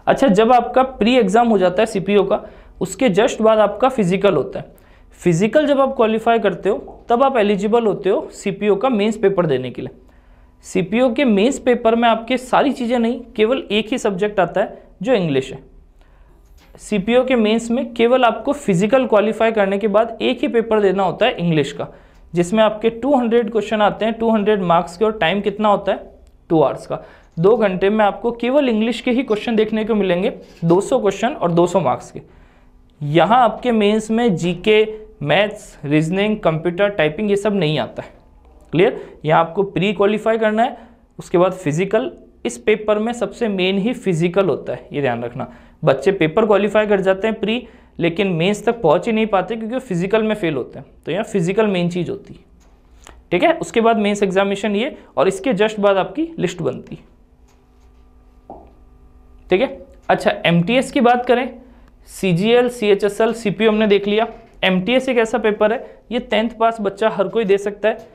अच्छा, जब आपका प्री एग्जाम हो जाता है सीपीओ का, उसके जस्ट बाद आपका फिजिकल होता है। फिजिकल जब आप क्वालिफाई करते हो तब आप एलिजिबल होते हो सीपीओ का मेंस पेपर देने के लिए। सीपीओ के मेंस पेपर में आपके सारी चीज़ें नहीं, केवल एक ही सब्जेक्ट आता है जो इंग्लिश है। सीपीओ के मेंस में केवल आपको फिजिकल क्वालिफाई करने के बाद एक ही पेपर देना होता है इंग्लिश का, जिसमें आपके 200 क्वेश्चन आते हैं, 200 मार्क्स के, और टाइम कितना होता है? 2 आवर्स का। 2 घंटे में आपको केवल इंग्लिश के ही क्वेश्चन देखने को मिलेंगे, 200 क्वेश्चन और 200 मार्क्स के। यहाँ आपके मेंस में GK, maths, reasoning, computer, typing ये सब नहीं आता है। क्लियर? यहाँ आपको प्री क्वालिफाई करना है, उसके बाद फिजिकल। इस पेपर में सबसे मेन ही फिजिकल होता है, ये ध्यान रखना। बच्चे पेपर क्वालिफाई कर जाते हैं प्री, लेकिन मेंस तक पहुँच ही नहीं पाते क्योंकि फिजिकल में फेल होते हैं। तो यहाँ फिजिकल मेन चीज़ होती है। ठीक है, उसके बाद मेंस एग्जामिनेशन ये, और इसके जस्ट बाद आपकी लिस्ट बनती। ठीक है। अच्छा, एमटीएस की बात करें, सीजीएल, सीएचएसएल, सीपीओ हमने देख लिया। एमटीएस एक ऐसा पेपर है, ये 10th पास बच्चा हर कोई दे सकता है।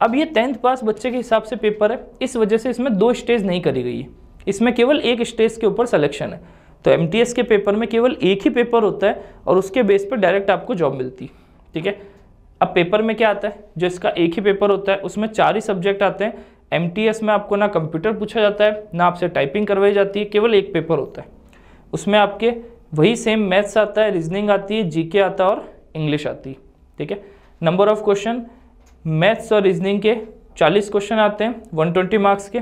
अब ये 10th पास बच्चे के हिसाब से पेपर है, इस वजह से इसमें 2 स्टेज नहीं करी गई है, इसमें केवल एक स्टेज के ऊपर सिलेक्शन है। तो एमटीएस के पेपर में केवल एक ही पेपर होता है और उसके बेस पर डायरेक्ट आपको जॉब मिलती है। ठीक है। अब पेपर में क्या आता है, जो इसका एक ही पेपर होता है उसमें 4 ही सब्जेक्ट आते हैं, MTS में आपको ना कंप्यूटर पूछा जाता है, ना आपसे टाइपिंग करवाई जाती है, केवल एक पेपर होता है। उसमें आपके वही सेम मैथ्स आता है, रीजनिंग आती है, जीके आता है और इंग्लिश आती है। ठीक है, नंबर ऑफ क्वेश्चन मैथ्स और रीजनिंग के 40 क्वेश्चन आते हैं 120 मार्क्स के,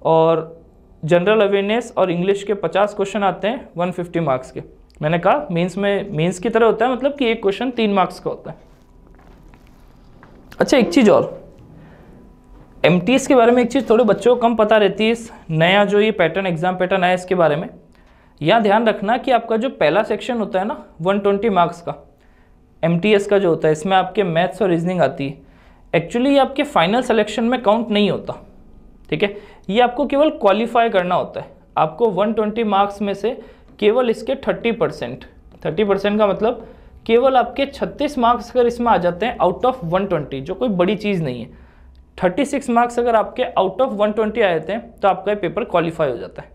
और जनरल अवेयरनेस और इंग्लिश के 50 क्वेश्चन आते हैं 150 मार्क्स के। मैंने कहा मेंस की तरह होता है, मतलब कि एक क्वेश्चन 3 मार्क्स का होता है। अच्छा, एक चीज़ और, MTS के बारे में एक चीज़ थोड़े बच्चों को कम पता रहती है, इस नया जो ये पैटर्न एग्जाम पैटर्न आया इसके बारे में। यहाँ ध्यान रखना कि आपका जो पहला सेक्शन होता है ना 120 मार्क्स का, MTS का जो होता है, इसमें आपके मैथ्स और रीजनिंग आती है। एक्चुअली ये आपके फाइनल सिलेक्शन में काउंट नहीं होता। ठीक है, ये आपको केवल क्वालिफाई करना होता है। आपको 120 मार्क्स में से केवल इसके 30% का मतलब केवल आपके 36 मार्क्स अगर इसमें आ जाते हैं आउट ऑफ 120, जो कोई बड़ी चीज़ नहीं है। 36 मार्क्स अगर आपके आउट ऑफ 120 आ जाते हैं तो आपका पेपर क्वालिफाई हो जाता है।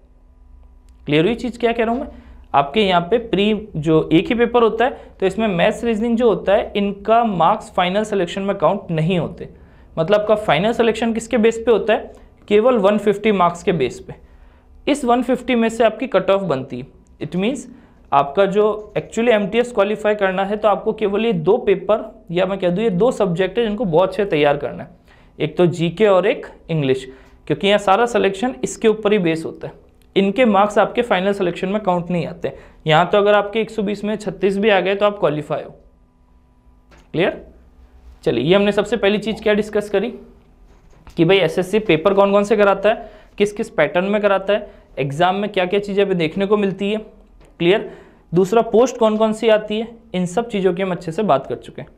क्लियर हुई चीज़ क्या कह रहा हूँ मैं? आपके यहाँ पे प्री जो एक ही पेपर होता है, तो इसमें मैथ्स रीजनिंग जो होता है इनका मार्क्स फाइनल सिलेक्शन में काउंट नहीं होते। मतलब आपका फाइनल सिलेक्शन किसके बेस पे होता है? केवल 150 मार्क्स के बेस पे। इस 150 में से आपकी कट ऑफ बनती है। इट मीन्स आपका जो एक्चुअली MTS क्वालिफाई करना है तो आपको केवल ये 2 पेपर, या मैं कह दूँ ये 2 सब्जेक्ट है जिनको बहुत अच्छे तैयार करना है। एक तो जीके और एक इंग्लिश, क्योंकि यहाँ सारा सिलेक्शन इसके ऊपर ही बेस होता है। इनके मार्क्स आपके फाइनल सिलेक्शन में काउंट नहीं आते। यहाँ तो अगर आपके 120 में 36 भी आ गए तो आप क्वालिफाई हो। क्लियर? चलिए, ये हमने सबसे पहली चीज़ क्या डिस्कस करी कि भाई SSC पेपर कौन कौन से कराता है, किस किस पैटर्न में कराता है, एग्जाम में क्या क्या चीज़ें हमें देखने को मिलती है। क्लियर? दूसरा, पोस्ट कौन कौन सी आती है, इन सब चीज़ों की हम अच्छे से बात कर चुके हैं।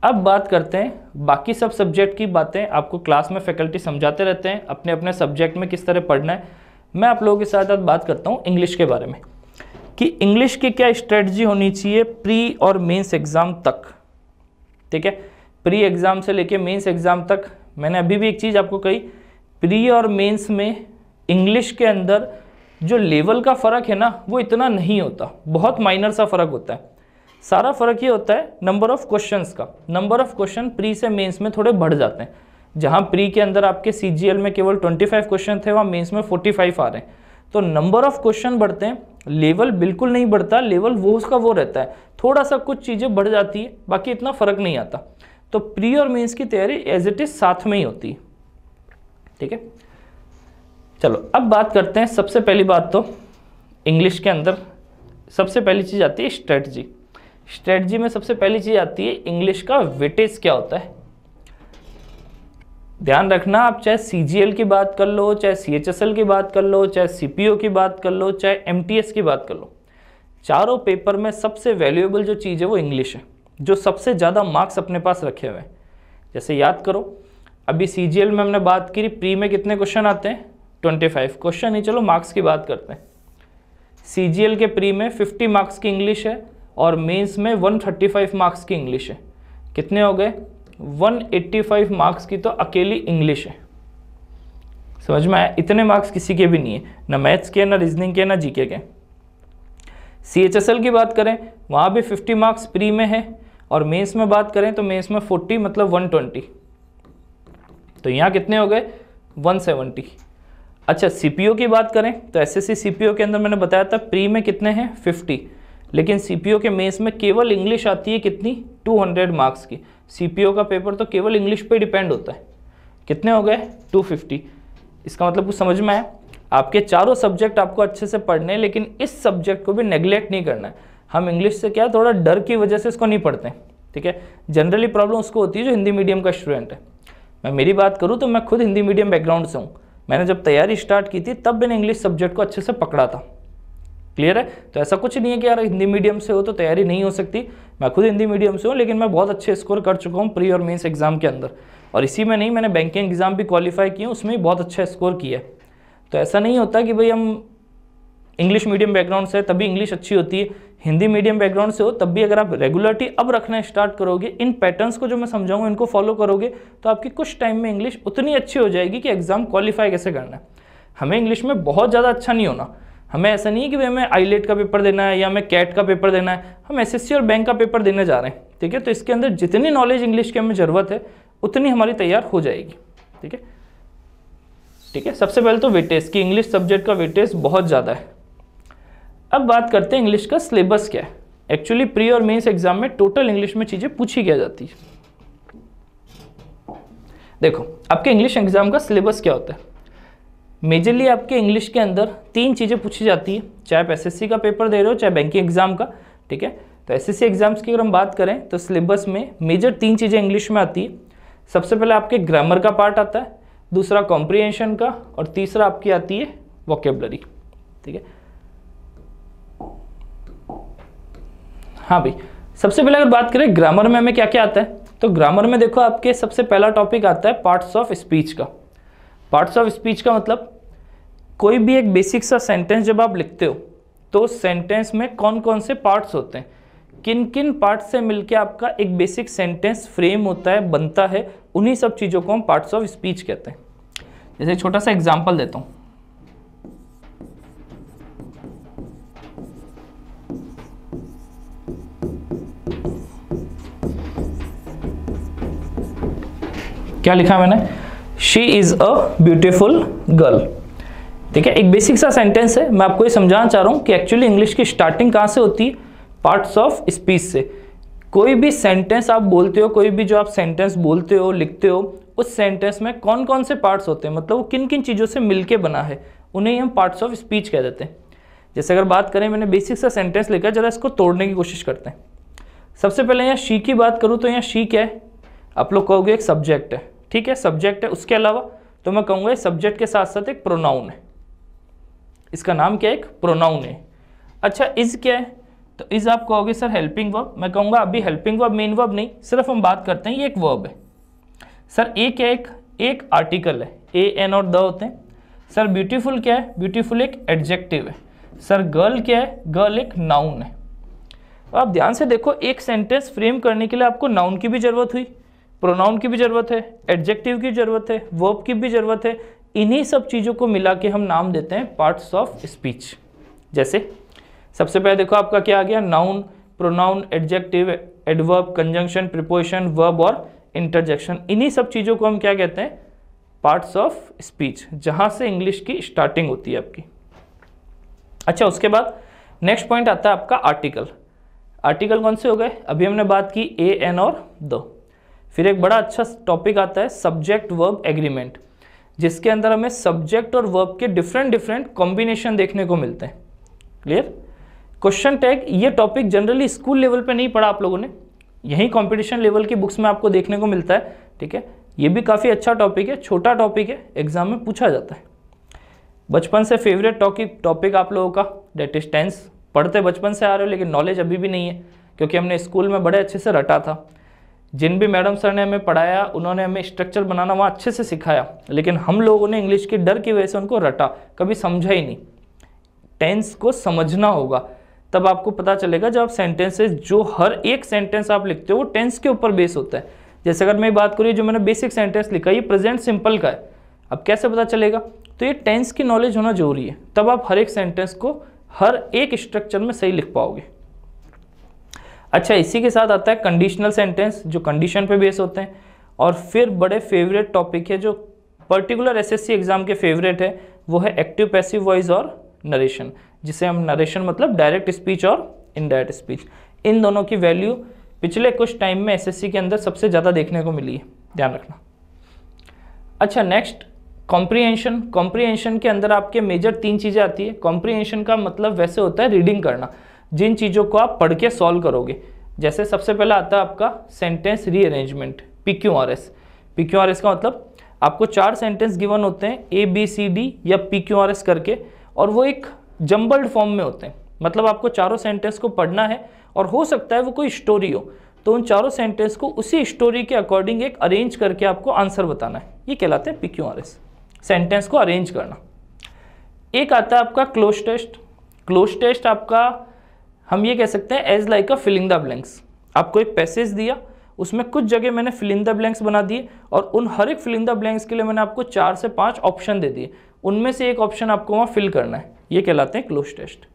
अब बात करते हैं बाकी सब सब्जेक्ट की बातें। आपको क्लास में फैकल्टी समझाते रहते हैं अपने अपने सब्जेक्ट में किस तरह पढ़ना है। मैं आप लोगों के साथ बात करता हूँ इंग्लिश के बारे में कि इंग्लिश की क्या स्ट्रेटजी होनी चाहिए प्री और मेंस एग्ज़ाम तक। ठीक है, प्री एग्ज़ाम से लेके मेंस एग्ज़ाम तक। मैंने अभी भी एक चीज़ आपको कही, प्री और मेंस में इंग्लिश के अंदर जो लेवल का फ़र्क है ना वो इतना नहीं होता, बहुत माइनर सा फ़र्क होता है। सारा फ़र्क ये होता है नंबर ऑफ़ क्वेश्चंस का। नंबर ऑफ़ क्वेश्चन प्री से मेंस में थोड़े बढ़ जाते हैं। जहाँ प्री के अंदर आपके CGL में केवल 25 क्वेश्चन थे, वहाँ मेंस में 45 आ रहे हैं। तो नंबर ऑफ़ क्वेश्चन बढ़ते हैं, लेवल बिल्कुल नहीं बढ़ता। लेवल वो उसका वो रहता है, थोड़ा सा कुछ चीज़ें बढ़ जाती है, बाकी इतना फ़र्क नहीं आता। तो प्री और मेंस की तैयारी एज इट इज़ साथ में ही होती है। ठीक है, चलो अब बात करते हैं। सबसे पहली बात तो इंग्लिश के अंदर सबसे पहली चीज़ आती है स्ट्रेटजी। स्ट्रेटजी में सबसे पहली चीज़ आती है इंग्लिश का वेटेज क्या होता है। ध्यान रखना, आप चाहे CGL की बात कर लो, चाहे CHSL की बात कर लो, चाहे CPO की बात कर लो, चाहे MTS की बात कर लो, चारों पेपर में सबसे वैल्यूएबल जो चीज़ है वो इंग्लिश है, जो सबसे ज़्यादा मार्क्स अपने पास रखे हुए हैं। जैसे याद करो, अभी CGL में हमने बात की, प्री में कितने क्वेश्चन आते हैं? 25 क्वेश्चन ही। चलो मार्क्स की बात करते हैं। CGL के प्री में 50 मार्क्स की इंग्लिश है और मेंस में 135 मार्क्स की इंग्लिश है। कितने हो गए? 185 मार्क्स की तो अकेली इंग्लिश है। समझ में आया? इतने मार्क्स किसी के भी नहीं है, ना मैथ्स के, ना रीजनिंग के, ना जीके के। CHSL की बात करें, वहाँ भी 50 मार्क्स प्री में है, और मेंस में बात करें तो मेंस में 40 मतलब 120। तो यहाँ कितने हो गए? 170। अच्छा, CPO की बात करें तो SSC CPO के अंदर मैंने बताया था प्री में कितने हैं? 50, लेकिन CPO के मेंस में केवल इंग्लिश आती है कितनी? 200 मार्क्स की। CPO का पेपर तो केवल इंग्लिश पे डिपेंड होता है। कितने हो गए? 250। इसका मतलब कुछ समझ में आया? आपके चारों सब्जेक्ट आपको अच्छे से पढ़ने हैं, लेकिन इस सब्जेक्ट को भी नेग्लेक्ट नहीं करना है। हम इंग्लिश से क्या थोड़ा डर की वजह से इसको नहीं पढ़ते हैं। ठीक है, जनरली प्रॉब्लम उसको होती है जो हिंदी मीडियम का स्टूडेंट है। मैं मेरी बात करूँ तो मैं खुद हिंदी मीडियम बैकग्राउंड से हूँ। मैंने जब तैयारी स्टार्ट की थी तब मैंने इंग्लिश सब्जेक्ट को अच्छे से पकड़ा था। क्लियर है? तो ऐसा कुछ नहीं है कि यार हिंदी मीडियम से हो तो तैयारी नहीं हो सकती। मैं खुद हिंदी मीडियम से हूँ, लेकिन मैं बहुत अच्छे स्कोर कर चुका हूँ प्री और मेंस एग्जाम के अंदर। और इसी में नहीं, मैंने बैंकिंग एग्जाम भी क्वालिफाई किए, उसमें भी बहुत अच्छा स्कोर किया है। तो ऐसा नहीं होता कि भाई हम इंग्लिश मीडियम बैकग्राउंड से तभी इंग्लिश अच्छी होती है, हिंदी मीडियम बैकग्राउंड से हो तब भी। अगर आप रेगुलरिटी अब रखना स्टार्ट करोगे, इन पैटर्न्स को जो मैं समझाऊंगा इनको फॉलो करोगे, तो आपकी कुछ टाइम में इंग्लिश उतनी अच्छी हो जाएगी कि एग्जाम क्वालिफाई कैसे करना है। हमें इंग्लिश में बहुत ज़्यादा अच्छा नहीं होना। हमें ऐसा नहीं है कि भाई हमें आईलेट का पेपर देना है या हमें कैट का पेपर देना है, हम SSC और बैंक का पेपर देने जा रहे हैं। ठीक है, तो इसके अंदर जितनी नॉलेज इंग्लिश की हमें ज़रूरत है उतनी हमारी तैयार हो जाएगी। ठीक है, ठीक है। सबसे पहले तो वेटेज कि इंग्लिश सब्जेक्ट का वेटेज बहुत ज़्यादा है। अब बात करते हैं इंग्लिश का सिलेबस क्या है। एक्चुअली प्री और मेंस एग्जाम में टोटल इंग्लिश में चीज़ें पूछी क्या जाती है। देखो आपके इंग्लिश एग्जाम का सिलेबस क्या होता है। मेजरली आपके इंग्लिश के अंदर 3 चीज़ें पूछी जाती है, चाहे आप एसएससी का पेपर दे रहे हो चाहे बैंकिंग एग्जाम का, ठीक है। तो एसएससी एग्जाम्स की अगर हम बात करें तो सिलेबस में मेजर 3 चीज़ें इंग्लिश में आती है। सबसे पहले आपके ग्रामर का पार्ट आता है, दूसरा कॉम्प्रिहेंशन का, और तीसरा आपकी आती है वोकेबलरी, ठीक है। हाँ भाई, सबसे पहले अगर बात करें ग्रामर में हमें क्या क्या आता है, तो ग्रामर में देखो आपके सबसे पहला टॉपिक आता है पार्ट्स ऑफ स्पीच का। पार्ट्स ऑफ स्पीच का मतलब कोई भी एक बेसिक सा सेंटेंस जब आप लिखते हो तो सेंटेंस में कौन कौन से पार्ट्स होते हैं, किन किन पार्ट्स से मिलके आपका एक बेसिक सेंटेंस फ्रेम होता है, बनता है, उन्हीं सब चीज़ों को हम पार्ट्स ऑफ स्पीच कहते हैं। जैसे छोटा सा एग्जांपल देता हूँ। क्या लिखा मैंने, she is a beautiful girl, ठीक है। एक बेसिक सा सेंटेंस है, मैं आपको ये समझाना चाह रहा हूँ कि एक्चुअली इंग्लिश की स्टार्टिंग कहाँ से होती है, पार्ट्स ऑफ स्पीच से। कोई भी सेंटेंस आप बोलते हो, कोई भी जो आप सेंटेंस बोलते हो, लिखते हो, उस सेंटेंस में कौन कौन से पार्ट्स होते हैं, मतलब वो किन किन चीज़ों से मिलके बना है, उन्हें हम पार्ट्स ऑफ स्पीच कह देते हैं। जैसे अगर बात करें, मैंने बेसिक सा सेंटेंस लिखा, जरा इसको तोड़ने की कोशिश करते हैं। सबसे पहले यहाँ शी की बात करूँ तो यहाँ शी क्या है, आप लोग कहोगे एक सब्जेक्ट है, ठीक है, सब्जेक्ट है। उसके अलावा तो मैं कहूँगा सब्जेक्ट के साथ साथ एक प्रोनाउन है, इसका नाम क्या है, एक प्रोनाउन है। अच्छा, इज क्या है, तो इज आप कहोगे सर हेल्पिंग वर्ब, मैं कहूँगा अभी हेल्पिंग वर्ब मेन वर्ब नहीं, सिर्फ हम बात करते हैं ये एक वर्ब है। सर ए क्या है, एक आर्टिकल है, ए एन और द होते हैं। सर ब्यूटीफुल क्या है, ब्यूटीफुल एक एडजेक्टिव है। सर गर्ल क्या है, गर्ल एक नाउन है। आप ध्यान से देखो, एक सेंटेंस फ्रेम करने के लिए आपको नाउन की भी जरूरत हुई, प्रोनाउन की भी जरूरत है, एडजेक्टिव की जरूरत है, वर्ब की भी जरूरत है। इन्हीं सब चीज़ों को मिला के हम नाम देते हैं पार्ट्स ऑफ स्पीच। जैसे सबसे पहले देखो आपका क्या आ गया, noun, pronoun, adjective, adverb, conjunction, preposition, verb और इंटरजेक्शन। इन्हीं सब चीज़ों को हम क्या कहते हैं, पार्ट्स ऑफ स्पीच, जहाँ से इंग्लिश की स्टार्टिंग होती है आपकी। अच्छा, उसके बाद नेक्स्ट पॉइंट आता है आपका आर्टिकल। आर्टिकल कौन से हो गए, अभी हमने बात की ए एन और द। फिर एक बड़ा अच्छा टॉपिक आता है सब्जेक्ट वर्ब एग्रीमेंट, जिसके अंदर हमें सब्जेक्ट और वर्ब के डिफरेंट कॉम्बिनेशन देखने को मिलते हैं। क्लियर। क्वेश्चन टैग, ये टॉपिक जनरली स्कूल लेवल पे नहीं पढ़ा आप लोगों ने, यही कंपटीशन लेवल की बुक्स में आपको देखने को मिलता है, ठीक है। ये भी काफ़ी अच्छा टॉपिक है, छोटा टॉपिक है, एग्जाम में पूछा जाता है। बचपन से फेवरेट टॉपिक आप लोगों का डेट इज टेंस, पढ़ते बचपन से आ रहे हो लेकिन नॉलेज अभी भी नहीं है, क्योंकि हमने स्कूल में बड़े अच्छे से रटा था। जिन भी मैडम सर ने हमें पढ़ाया उन्होंने हमें स्ट्रक्चर बनाना वहाँ अच्छे से सिखाया, लेकिन हम लोगों ने इंग्लिश के डर की वजह से उनको रटा, कभी समझा ही नहीं। टेंस को समझना होगा, तब आपको पता चलेगा जब आप सेंटेंसेस, जो हर एक सेंटेंस आप लिखते हो वो टेंस के ऊपर बेस होता है। जैसे अगर मैं बात करूँ, जो मैंने बेसिक सेंटेंस लिखा ये प्रेजेंट सिंपल का है, अब कैसे पता चलेगा, तो ये टेंस की नॉलेज होना जरूरी है, तब आप हर एक सेंटेंस को हर एक स्ट्रक्चर में सही लिख पाओगे। अच्छा, इसी के साथ आता है कंडीशनल सेंटेंस, जो कंडीशन पे बेस होते हैं। और फिर बड़े फेवरेट टॉपिक है, जो पर्टिकुलर एसएससी एग्जाम के फेवरेट है, वो है एक्टिव पैसिव वॉइस और नरेशन, जिसे हम नरेशन मतलब डायरेक्ट स्पीच और इनडायरेक्ट स्पीच। इन दोनों की वैल्यू पिछले कुछ टाइम में एसएससी के अंदर सबसे ज़्यादा देखने को मिली है, ध्यान रखना। अच्छा, नेक्स्ट कॉम्प्रिहेंशन। कॉम्प्रिहेंशन के अंदर आपके मेजर 3 चीज़ें आती है। कॉम्प्रिहेंशन का मतलब वैसे होता है रीडिंग करना, जिन चीज़ों को आप पढ़ के सॉल्व करोगे। जैसे सबसे पहला आता है आपका सेंटेंस रीअरेंजमेंट, PQRS। PQRS का मतलब आपको 4 सेंटेंस गिवन होते हैं ABCD या PQRS करके, और वो एक जम्बल्ड फॉर्म में होते हैं। मतलब आपको चारों सेंटेंस को पढ़ना है, और हो सकता है वो कोई स्टोरी हो, तो उन चारों सेंटेंस को उसी स्टोरी के अकॉर्डिंग एक अरेंज करके आपको आंसर बताना है। ये कहलाते हैं PQRS, सेंटेंस को अरेंज करना। एक आता है आपका क्लोज टेस्ट। क्लोज टेस्ट आपका हम ये कह सकते हैं as like a filling the blanks. आपको एक पैसेज दिया, उसमें कुछ जगह मैंने फिलिंग द ब्लैंक्स बना दिए, और उन हर एक फिलिंग द ब्लैंक्स के लिए मैंने आपको 4 से 5 ऑप्शन दे दिए, उनमें से एक ऑप्शन आपको वहाँ फिल करना है। ये कहलाते हैं क्लोज टेस्ट।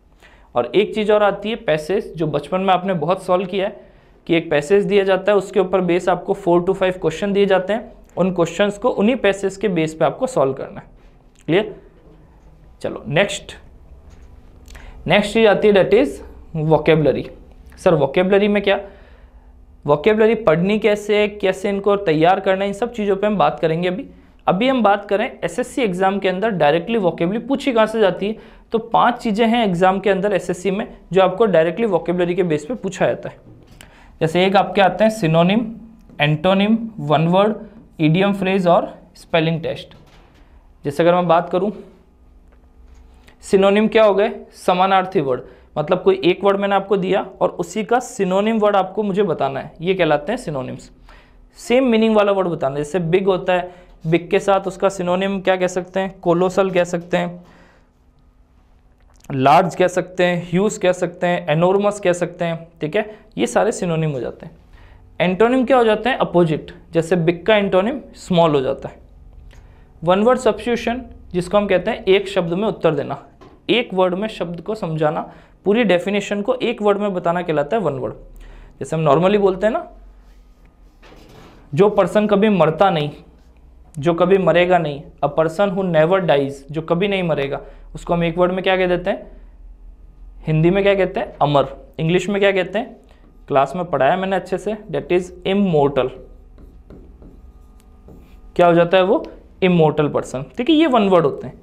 और एक चीज़ और आती है पैसेज, जो बचपन में आपने बहुत सॉल्व किया है, कि एक पैसेज दिया जाता है, उसके ऊपर बेस आपको 4 to 5 क्वेश्चन दिए जाते हैं, उन क्वेश्चंस को उन्हीं पैसेज के बेस पे आपको सॉल्व करना है। क्लियर। चलो नेक्स्ट चीज आती है that is vocabulary. Sir vocabulary में क्या, वोकेबलरी पढ़नी कैसे इनको तैयार करना है, इन सब चीज़ों पे हम बात करेंगे। अभी हम बात करें एसएससी एग्जाम के अंदर डायरेक्टली वोकेबलरी पूछी कहाँ से जाती है, तो 5 चीज़ें हैं एग्जाम के अंदर एसएससी में जो आपको डायरेक्टली वोकेबलरी के बेस पे पूछा जाता है। जैसे एक आपके आते हैं synonym, antonym, one word, idiom phrase और स्पेलिंग टेस्ट। जैसे अगर मैं बात करूँ सिनोनिम क्या हो गए, समानार्थी वर्ड, मतलब कोई एक वर्ड मैंने आपको दिया और उसी का सिनोनिम वर्ड आपको मुझे बताना है, ये कहलाते हैं सिनोनिम्स। सेम मीनिंग वाला वर्ड बताना है, जैसे बिग होता है, बिग के साथ उसका सिनोनिम क्या कह सकते हैं, कोलोसल कह सकते हैं, लार्ज कह सकते हैं, ह्यूज कह सकते हैं, एनोर्मस कह सकते हैं, ठीक है, ये सारे सिनोनिम हो जाते हैं। एंटोनिम क्या हो जाते हैं, अपोजिट, जैसे बिग का एंटोनिम स्मॉल हो जाता है। वन वर्ड सब्स्टिट्यूशन, जिसको हम कहते हैं एक शब्द में उत्तर देना, एक वर्ड में शब्द को समझाना, पूरी डेफिनेशन को एक वर्ड में बताना कहलाता है वन वर्ड। जैसे हम नॉर्मली बोलते हैं ना, जो पर्सन कभी मरता नहीं, जो कभी मरेगा नहीं, a person who never dies, जो कभी नहीं मरेगा, उसको हम एक वर्ड में क्या कह देते हैं, हिंदी में क्या कहते हैं, अमर। इंग्लिश में क्या कहते हैं, क्लास में पढ़ाया मैंने अच्छे से, डेट इज इमोर्टल। क्या हो जाता है वो, इमोर्टल पर्सन, ठीक है, ये वन वर्ड होते हैं।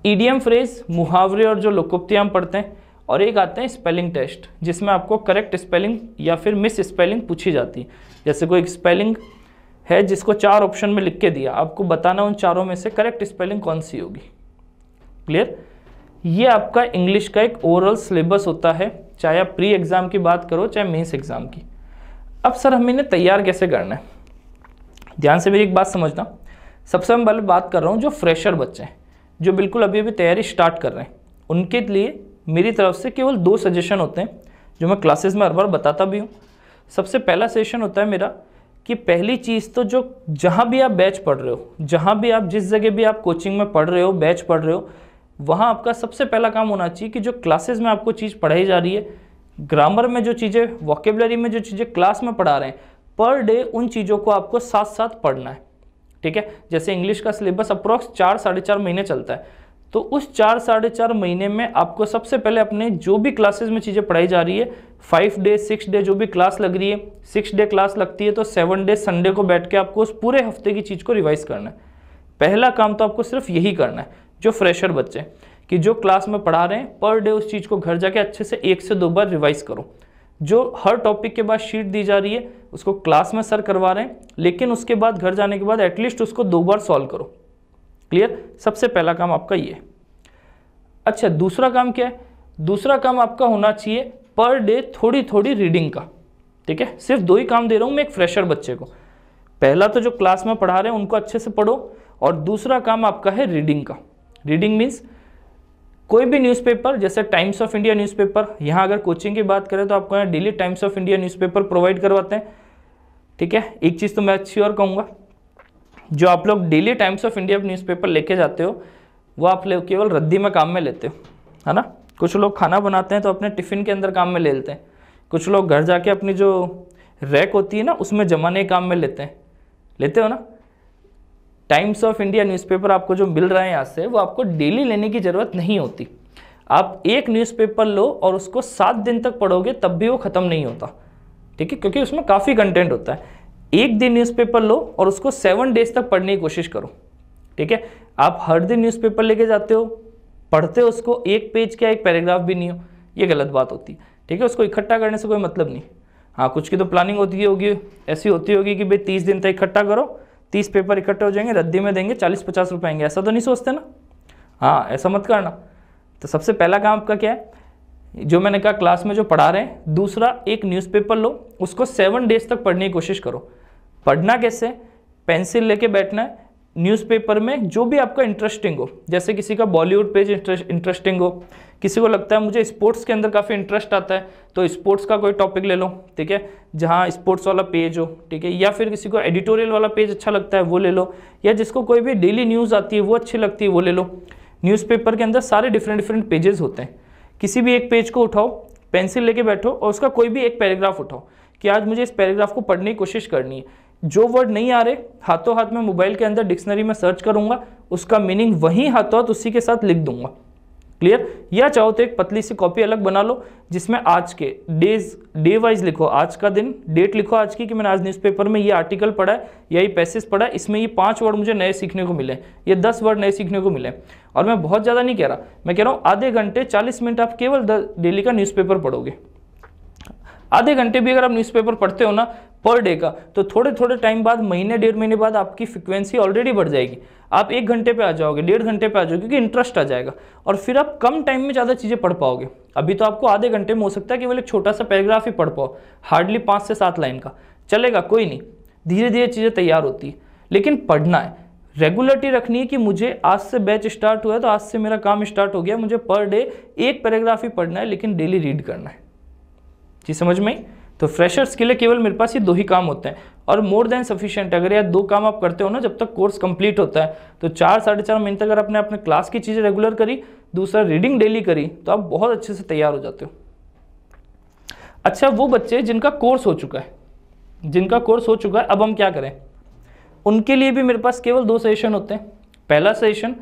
ईडियम फ्रेज, मुहावरे और जो लोकोक्तियां हम पढ़ते हैं, और एक आते हैं स्पेलिंग टेस्ट, जिसमें आपको करेक्ट स्पेलिंग या फिर मिस स्पेलिंग पूछी जाती है। जैसे कोई स्पेलिंग है जिसको 4 ऑप्शन में लिख के दिया, आपको बताना उन चारों में से करेक्ट स्पेलिंग कौन सी होगी। क्लियर। ये आपका इंग्लिश का एक ओवरऑल सिलेबस होता है, चाहे आप प्री एग्जाम की बात करो चाहे मेंस एग्जाम की। अब सर हम इन्हें तैयार कैसे करना है, ध्यान से मेरी एक बात समझना। सबसे पहले बात कर रहा हूँ जो फ्रेशर बच्चे हैं, जो बिल्कुल अभी तैयारी स्टार्ट कर रहे हैं, उनके लिए मेरी तरफ से केवल 2 सजेशन होते हैं जो मैं क्लासेस में हर बार बताता भी हूँ। सबसे पहला सजेशन होता है मेरा कि पहली चीज़ तो जो जहाँ भी आप बैच पढ़ रहे हो, जहाँ भी आप जिस जगह भी आप कोचिंग में पढ़ रहे हो, बैच पढ़ रहे हो, वहाँ आपका सबसे पहला काम होना चाहिए कि जो क्लासेस में आपको चीज़ पढ़ाई जा रही है, ग्रामर में जो चीज़ें, वोकेबलरी में जो चीज़ें क्लास में पढ़ा रहे हैं, पर डे उन चीज़ों को आपको साथ साथ पढ़ना है, ठीक है। जैसे इंग्लिश का सिलेबस अप्रॉक्स 4 साढ़े 4 महीने चलता है, तो उस 4 साढ़े 4 महीने में आपको सबसे पहले अपने जो भी क्लासेस में चीज़ें पढ़ाई जा रही है, 5 डे 6 डे जो भी क्लास लग रही है, 6 डे क्लास लगती है तो 7 डे संडे को बैठ के आपको उस पूरे हफ्ते की चीज़ को रिवाइज करना है। पहला काम तो आपको सिर्फ यही करना है, जो फ्रेशर बच्चे कि जो क्लास में पढ़ा रहे हैं, पर डे उस चीज़ को घर जाके अच्छे से 1 से 2 बार रिवाइज करो। जो हर टॉपिक के बाद शीट दी जा रही है उसको क्लास में सर करवा रहे हैं, लेकिन उसके बाद घर जाने के बाद एटलीस्ट उसको 2 बार सॉल्व करो। क्लियर। सबसे पहला काम आपका ये। अच्छा, दूसरा काम क्या है, दूसरा काम आपका होना चाहिए पर डे थोड़ी थोड़ी रीडिंग का, ठीक है। सिर्फ 2 ही काम दे रहा हूँ मैं एक फ्रेशर बच्चे को। पहला तो जो क्लास में पढ़ा रहे हैं उनको अच्छे से पढ़ो, और दूसरा काम आपका है रीडिंग का। रीडिंग मीन्स कोई भी न्यूज़पेपर, जैसे टाइम्स ऑफ इंडिया न्यूज़पेपर, यहाँ अगर कोचिंग की बात करें तो आपको यहाँ daily times of India newspaper provide करवाते हैं, ठीक है। एक चीज़ तो मैं अच्छी और कहूँगा, जो आप लोग daily times of India newspaper लेके जाते हो वो आप लोग केवल रद्दी में काम में लेते हो, है ना। कुछ लोग खाना बनाते हैं तो अपने टिफ़िन के अंदर काम में ले लेते हैं, कुछ लोग घर जाके अपनी जो रैक होती है ना उसमें जमाने काम में लेते हो ना। टाइम्स ऑफ इंडिया न्यूज़पेपर आपको जो मिल रहा है यहाँ से, वो आपको डेली लेने की ज़रूरत नहीं होती। आप एक न्यूज़पेपर लो और उसको 7 दिन तक पढ़ोगे तब भी वो ख़त्म नहीं होता, ठीक है, क्योंकि उसमें काफ़ी कंटेंट होता है। एक दिन न्यूज़पेपर लो और उसको 7 डेज तक पढ़ने की कोशिश करो, ठीक है। आप हर दिन न्यूज़पेपर लेके जाते हो, पढ़ते हो उसको, एक पेज क्या एक पैराग्राफ भी नहीं हो, ये गलत बात होती है, ठीक है। उसको इकट्ठा करने से कोई मतलब नहीं। हाँ, कुछ की तो प्लानिंग होती होगी, ऐसी होती होगी कि भाई 30 दिन तक इकट्ठा करो, 30 पेपर इकट्ठे हो जाएंगे, रद्दी में देंगे, 40-50 रुपये आएंगे, ऐसा तो नहीं सोचते ना। हाँ, ऐसा मत करना। तो सबसे पहला काम आपका क्या है, जो मैंने कहा क्लास में जो पढ़ा रहे हैं। दूसरा, एक न्यूज़पेपर लो, उसको 7 डेज तक पढ़ने की कोशिश करो। पढ़ना कैसे, पेंसिल लेके बैठना है, न्यूज़पेपर में जो भी आपका इंटरेस्टिंग हो, जैसे किसी का बॉलीवुड पेज इंटरेस्टिंग हो, किसी को लगता है मुझे स्पोर्ट्स के अंदर काफ़ी इंटरेस्ट आता है तो स्पोर्ट्स का कोई टॉपिक ले लो, ठीक है, जहाँ स्पोर्ट्स वाला पेज हो, ठीक है। या फिर किसी को एडिटोरियल वाला पेज अच्छा लगता है वो ले लो, या जिसको कोई भी डेली न्यूज़ आती है वो अच्छी लगती है वो ले लो। न्यूज़पेपर के अंदर सारे डिफरेंट पेजेस होते हैं, किसी भी एक पेज को उठाओ, पेंसिल लेके बैठो और उसका कोई भी एक पैराग्राफ उठाओ कि आज मुझे इस पैराग्राफ को पढ़ने की कोशिश करनी है। जो वर्ड नहीं आ रहे, हाथों हाथ में मोबाइल के अंदर डिक्शनरी में सर्च करूंगा, उसका मीनिंग वहीं हाथों हाथ उसी के साथ लिख दूंगा। क्लियर? या चाहो तो एक पतली सी कॉपी अलग बना लो जिसमें आज के डे वाइज लिखो, आज का दिन, डेट लिखो आज की कि मैंने आज न्यूज़पेपर में ये आर्टिकल पढ़ा है या ये पैसेज पढ़ा है, इसमें ये 5 वर्ड मुझे नए सीखने को मिले, ये 10 वर्ड नए सीखने को मिले। और मैं बहुत ज़्यादा नहीं कह रहा, मैं कह रहा हूँ आधे घंटे 40 मिनट आप केवल डेली का न्यूज़पेपर पढ़ोगे। आधे घंटे भी अगर आप न्यूज़पेपर पढ़ते हो ना पर डे का, तो थोड़े थोड़े टाइम बाद, महीने 1.5 महीने बाद आपकी फ्रिक्वेंसी ऑलरेडी बढ़ जाएगी। आप 1 घंटे पे आ जाओगे, 1.5 घंटे पे आ जाओगे, क्योंकि इंटरेस्ट आ जाएगा और फिर आप कम टाइम में ज़्यादा चीज़ें पढ़ पाओगे। अभी तो आपको आधे घंटे में हो सकता है केवल एक छोटा सा पैराग्राफ ही पढ़ पाओ, हार्डली 5 से 7 लाइन का, चलेगा, कोई नहीं, धीरे धीरे चीज़ें तैयार होती है। लेकिन पढ़ना है, रेगुलरिटी रखनी है कि मुझे आज से बैच स्टार्ट हुआ है तो आज से मेरा काम स्टार्ट हो गया, मुझे पर डे एक पैराग्राफ ही पढ़ना है, लेकिन डेली रीड करना है। जी समझ में? तो फ्रेशर्स के लिए केवल मेरे पास ये 2 ही काम होते हैं और मोर देन सफिशिएंट। अगर ये 2 काम आप करते हो ना जब तक कोर्स कंप्लीट होता है, तो 4-4.5 महीने तक अगर आपने अपने क्लास की चीज़ें रेगुलर करी, दूसरा रीडिंग डेली करी, तो आप बहुत अच्छे से तैयार हो जाते हो। अच्छा, वो बच्चे जिनका कोर्स हो चुका है, अब हम क्या करें? उनके लिए भी मेरे पास केवल 2 सेशन होते हैं। पहला सेशन,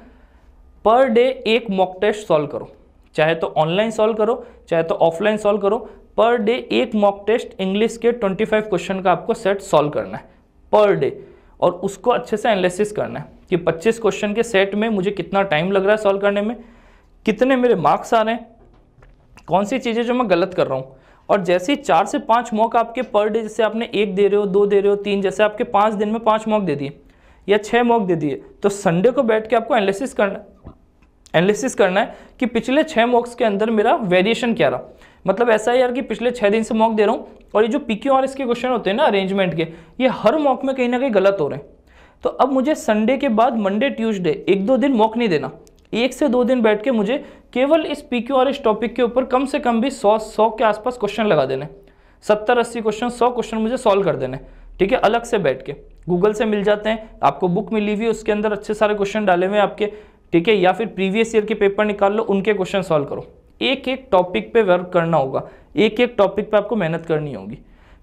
पर डे एक मॉक टेस्ट सॉल्व करो, चाहे तो ऑनलाइन सॉल्व करो चाहे तो ऑफलाइन सॉल्व करो। पर डे एक मॉक टेस्ट इंग्लिश के 25 क्वेश्चन का आपको सेट सॉल्व करना है पर डे, और उसको अच्छे से एनालिसिस करना है कि 25 क्वेश्चन के सेट में मुझे कितना टाइम लग रहा है सॉल्व करने में, कितने मेरे मार्क्स आ रहे हैं, कौन सी चीज़ें जो मैं गलत कर रहा हूँ। और जैसे ही 4 से 5 मॉक आपके पर डे, जैसे आपने 1 दे रहे हो, 2 दे रहे हो, 3, जैसे आपके 5 दिन में 5 मॉक दे दिए या 6 मॉक दे दिए, तो संडे को बैठ के आपको एनालिसिस करना है कि पिछले 6 मॉक्स के अंदर मेरा वेरिएशन क्या रहा। मतलब ऐसा है यार कि पिछले 6 दिन से मॉक दे रहा हूँ और ये जो PQRS के क्वेश्चन होते हैं ना अरेंजमेंट के, ये हर मॉक में कहीं ना कहीं गलत हो रहे हैं। तो अब मुझे संडे के बाद मंडे ट्यूसडे 1-2 दिन मॉक नहीं देना, 1 से 2 दिन बैठ के मुझे केवल इस PQRS टॉपिक के ऊपर कम से कम भी 100 के आसपास क्वेश्चन लगा देने, 70-80 क्वेश्चन, 100 क्वेश्चन मुझे सॉल्व कर देने। ठीक है, अलग से बैठ के गूगल से मिल जाते हैं, आपको बुक मिली हुई, उसके अंदर अच्छे सारे क्वेश्चन डाले हुए आपके। ठीक है, या फिर प्रीवियस ईयर के पेपर निकाल लो, उनके क्वेश्चन सॉल्व करो। एक एक टॉपिक पे वर्क करना होगा, एक एक टॉपिक पे आपको मेहनत करनी होगी।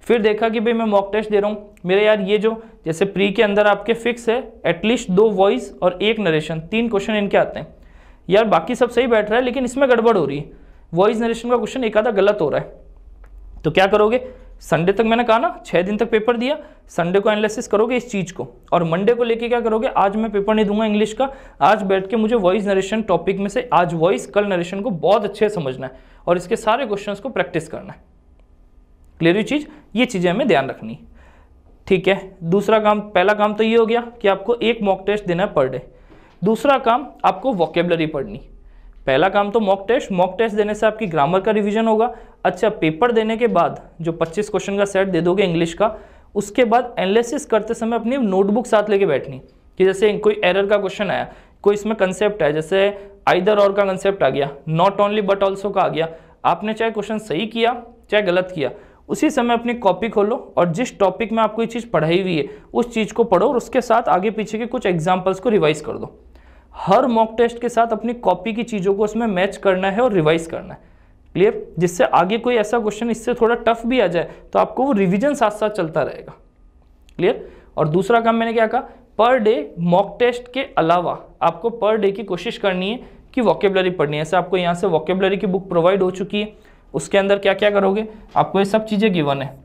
फिर देखा कि भाई मैं मॉक टेस्ट दे रहा हूँ, मेरे यार ये जो जैसे प्री के अंदर आपके फिक्स है एटलीस्ट 2 वॉइस और 1 नरेशन, 3 क्वेश्चन इनके आते हैं। यार बाकी सब सही बैठ रहा है लेकिन इसमें गड़बड़ हो रही है, वॉइस नरेशन का क्वेश्चन एक आधा गलत हो रहा है, तो क्या करोगे? संडे तक मैंने कहा ना 6 दिन तक पेपर दिया, संडे को एनालिसिस करोगे इस चीज़ को, और मंडे को लेके क्या करोगे? आज मैं पेपर नहीं दूंगा इंग्लिश का, आज बैठ के मुझे वॉइस नरेशन टॉपिक में से आज वॉइस कल नरेशन को बहुत अच्छे से समझना है और इसके सारे क्वेश्चंस को प्रैक्टिस करना है। क्लियर हुई चीज़? ये चीज़ें हमें ध्यान रखनी। ठीक है, दूसरा काम, पहला काम तो ये हो गया कि आपको एक मॉक टेस्ट देना है पर डे। दूसरा काम, आपको वोकेबलरी पढ़नी। पहला काम तो मॉक टेस्ट देने से आपकी ग्रामर का रिवीजन होगा। अच्छा, पेपर देने के बाद जो 25 क्वेश्चन का सेट दे दोगे इंग्लिश का, उसके बाद एनालिसिस करते समय अपनी नोटबुक साथ लेके बैठनी कि जैसे कोई एरर का क्वेश्चन आया, कोई इसमें कंसेप्ट है, जैसे आइदर और का कंसेप्ट आ गया, नॉट ओनली बट ऑल्सो का आ गया, आपने चाहे क्वेश्चन सही किया चाहे गलत किया, उसी समय अपनी कॉपी खोलो और जिस टॉपिक में आपको ये चीज़ पढ़ाई हुई है उस चीज़ को पढ़ो और उसके साथ आगे पीछे के कुछ एग्जाम्पल्स को रिवाइज कर दो। हर मॉक टेस्ट के साथ अपनी कॉपी की चीज़ों को उसमें मैच करना है और रिवाइज करना है। क्लियर? जिससे आगे कोई ऐसा क्वेश्चन इससे थोड़ा टफ भी आ जाए तो आपको वो रिवीजन साथ साथ चलता रहेगा। क्लियर? और दूसरा काम मैंने क्या कहा, पर डे मॉक टेस्ट के अलावा आपको पर डे की कोशिश करनी है कि वोकेबलरी पढ़नी है। ऐसे आपको यहाँ से वोकेबलरी की बुक प्रोवाइड हो चुकी है, उसके अंदर क्या क्या करोगे, आपको ये सब चीज़ें गिवन है,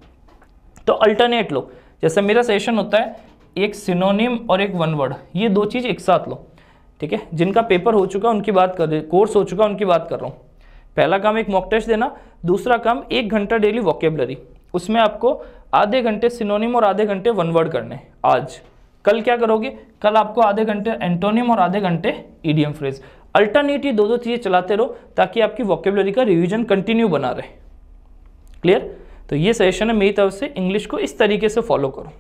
तो अल्टरनेट लो। जैसे मेरा सेशन होता है एक सिनोनिम और एक वन वर्ड, ये 2 चीज़ एक साथ लो। ठीक है, जिनका पेपर हो चुका उनकी बात कर रहे, कोर्स हो चुका उनकी बात कर रहा हूँ। पहला काम एक मॉक टेस्ट देना, दूसरा काम 1 घंटा डेली वोकेबलरी, उसमें आपको आधे घंटे सिनोनिम और आधे घंटे वन वर्ड करने। आज कल क्या करोगे, कल आपको आधे घंटे एंटोनिम और आधे घंटे ईडियम फ्रेज। अल्टरनेटली 2-2 चीज़ें चलाते रहो ताकि आपकी वोकेबलरी का रिवीजन कंटिन्यू बना रहे। क्लियर? तो ये सेशन है मेरी तरफ से, इंग्लिश को इस तरीके से फॉलो करो।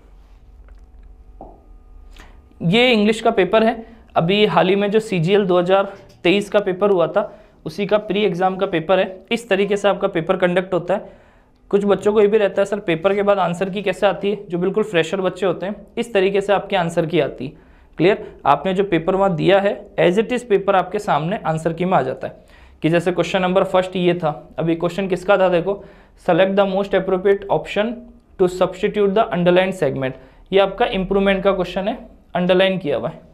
ये इंग्लिश का पेपर है, अभी हाल ही में जो CGL 2023 का पेपर हुआ था उसी का प्री एग्ज़ाम का पेपर है। इस तरीके से आपका पेपर कंडक्ट होता है। कुछ बच्चों को ये भी रहता है सर पेपर के बाद आंसर की कैसे आती है, जो बिल्कुल फ्रेशर बच्चे होते हैं इस तरीके से आपके आंसर की आती है। क्लियर? आपने जो पेपर वहाँ दिया है एज इट इज़ पेपर आपके सामने आंसर की में आ जाता है कि जैसे क्वेश्चन नंबर फर्स्ट ये था, अभी क्वेश्चन किसका था देखो, select the most appropriate option to substitute the underline segment. ये आपका इंप्रूवमेंट का क्वेश्चन है, अंडरलाइन किया हुआ है।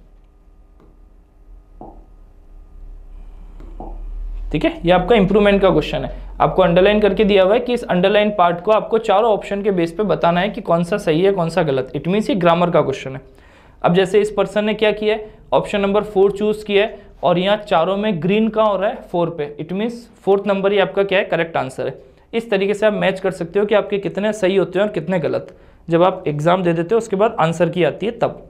ठीक है, ये आपका इंप्रूवमेंट का क्वेश्चन है, आपको अंडरलाइन करके दिया हुआ है कि इस अंडरलाइन पार्ट को आपको चारों ऑप्शन के बेस पे बताना है कि कौन सा सही है कौन सा गलत। इट मीन्स ये ग्रामर का क्वेश्चन है। अब जैसे इस पर्सन ने क्या किया है, ऑप्शन नंबर 4 चूज किया है और यहाँ चारों में ग्रीन का हो रहा है 4 पे, इट मीन्स 4th नंबर ही आपका क्या है, करेक्ट आंसर है। इस तरीके से आप मैच कर सकते हो कि आपके कितने सही होते हैं और कितने गलत, जब आप एग्जाम दे देते हो उसके बाद आंसर की आती है तब।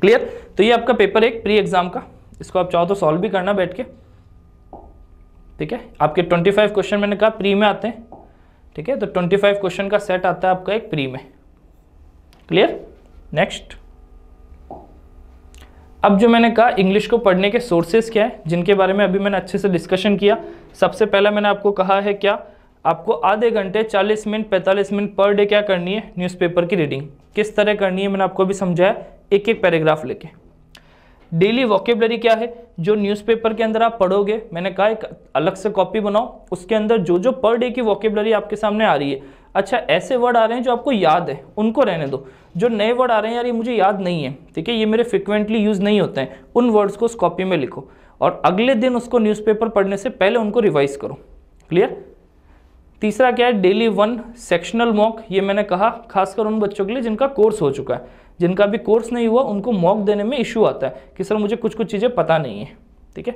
क्लियर? तो ये आपका पेपर एक प्री एग्जाम का, इसको आप चाहो तो सॉल्व भी करना बैठ के, ठीक है। आपके 25 क्वेश्चन मैंने कहा प्री में आते हैं, ठीक है, तो 25 क्वेश्चन का सेट आता है आपका एक प्री में। क्लियर? नेक्स्ट, अब जो मैंने कहा इंग्लिश को पढ़ने के सोर्सेज क्या है, जिनके बारे में अभी मैंने अच्छे से डिस्कशन किया। सबसे पहला मैंने आपको कहा है क्या, आपको आधे घंटे 40 मिनट 45 मिनट पर डे क्या करनी है, न्यूज़पेपर की रीडिंग। किस तरह करनी है मैंने आपको भी समझाया, एक एक पैराग्राफ लेके। डेली वोकेबलरी क्या है, जो न्यूज़पेपर के अंदर आप पढ़ोगे, मैंने कहा एक अलग से कॉपी बनाओ, उसके अंदर जो जो पर डे की वोकेबलरी आपके सामने आ रही है, अच्छा ऐसे वर्ड आ रहे हैं जो आपको याद है उनको रहने दो, जो नए वर्ड आ रहे हैं यार ये मुझे याद नहीं है, ठीक है, ये मेरे फ्रिक्वेंटली यूज़ नहीं होते हैं, उन वर्ड्स को उस कॉपी में लिखो और अगले दिन उसको न्यूज़पेपर पढ़ने से पहले उनको रिवाइज करो। क्लियर? तीसरा क्या है, डेली 1 सेक्शनल मॉक। ये मैंने कहा खासकर उन बच्चों के लिए जिनका कोर्स हो चुका है, जिनका भी कोर्स नहीं हुआ उनको मॉक देने में इशू आता है कि सर मुझे कुछ कुछ चीज़ें पता नहीं है, ठीक है।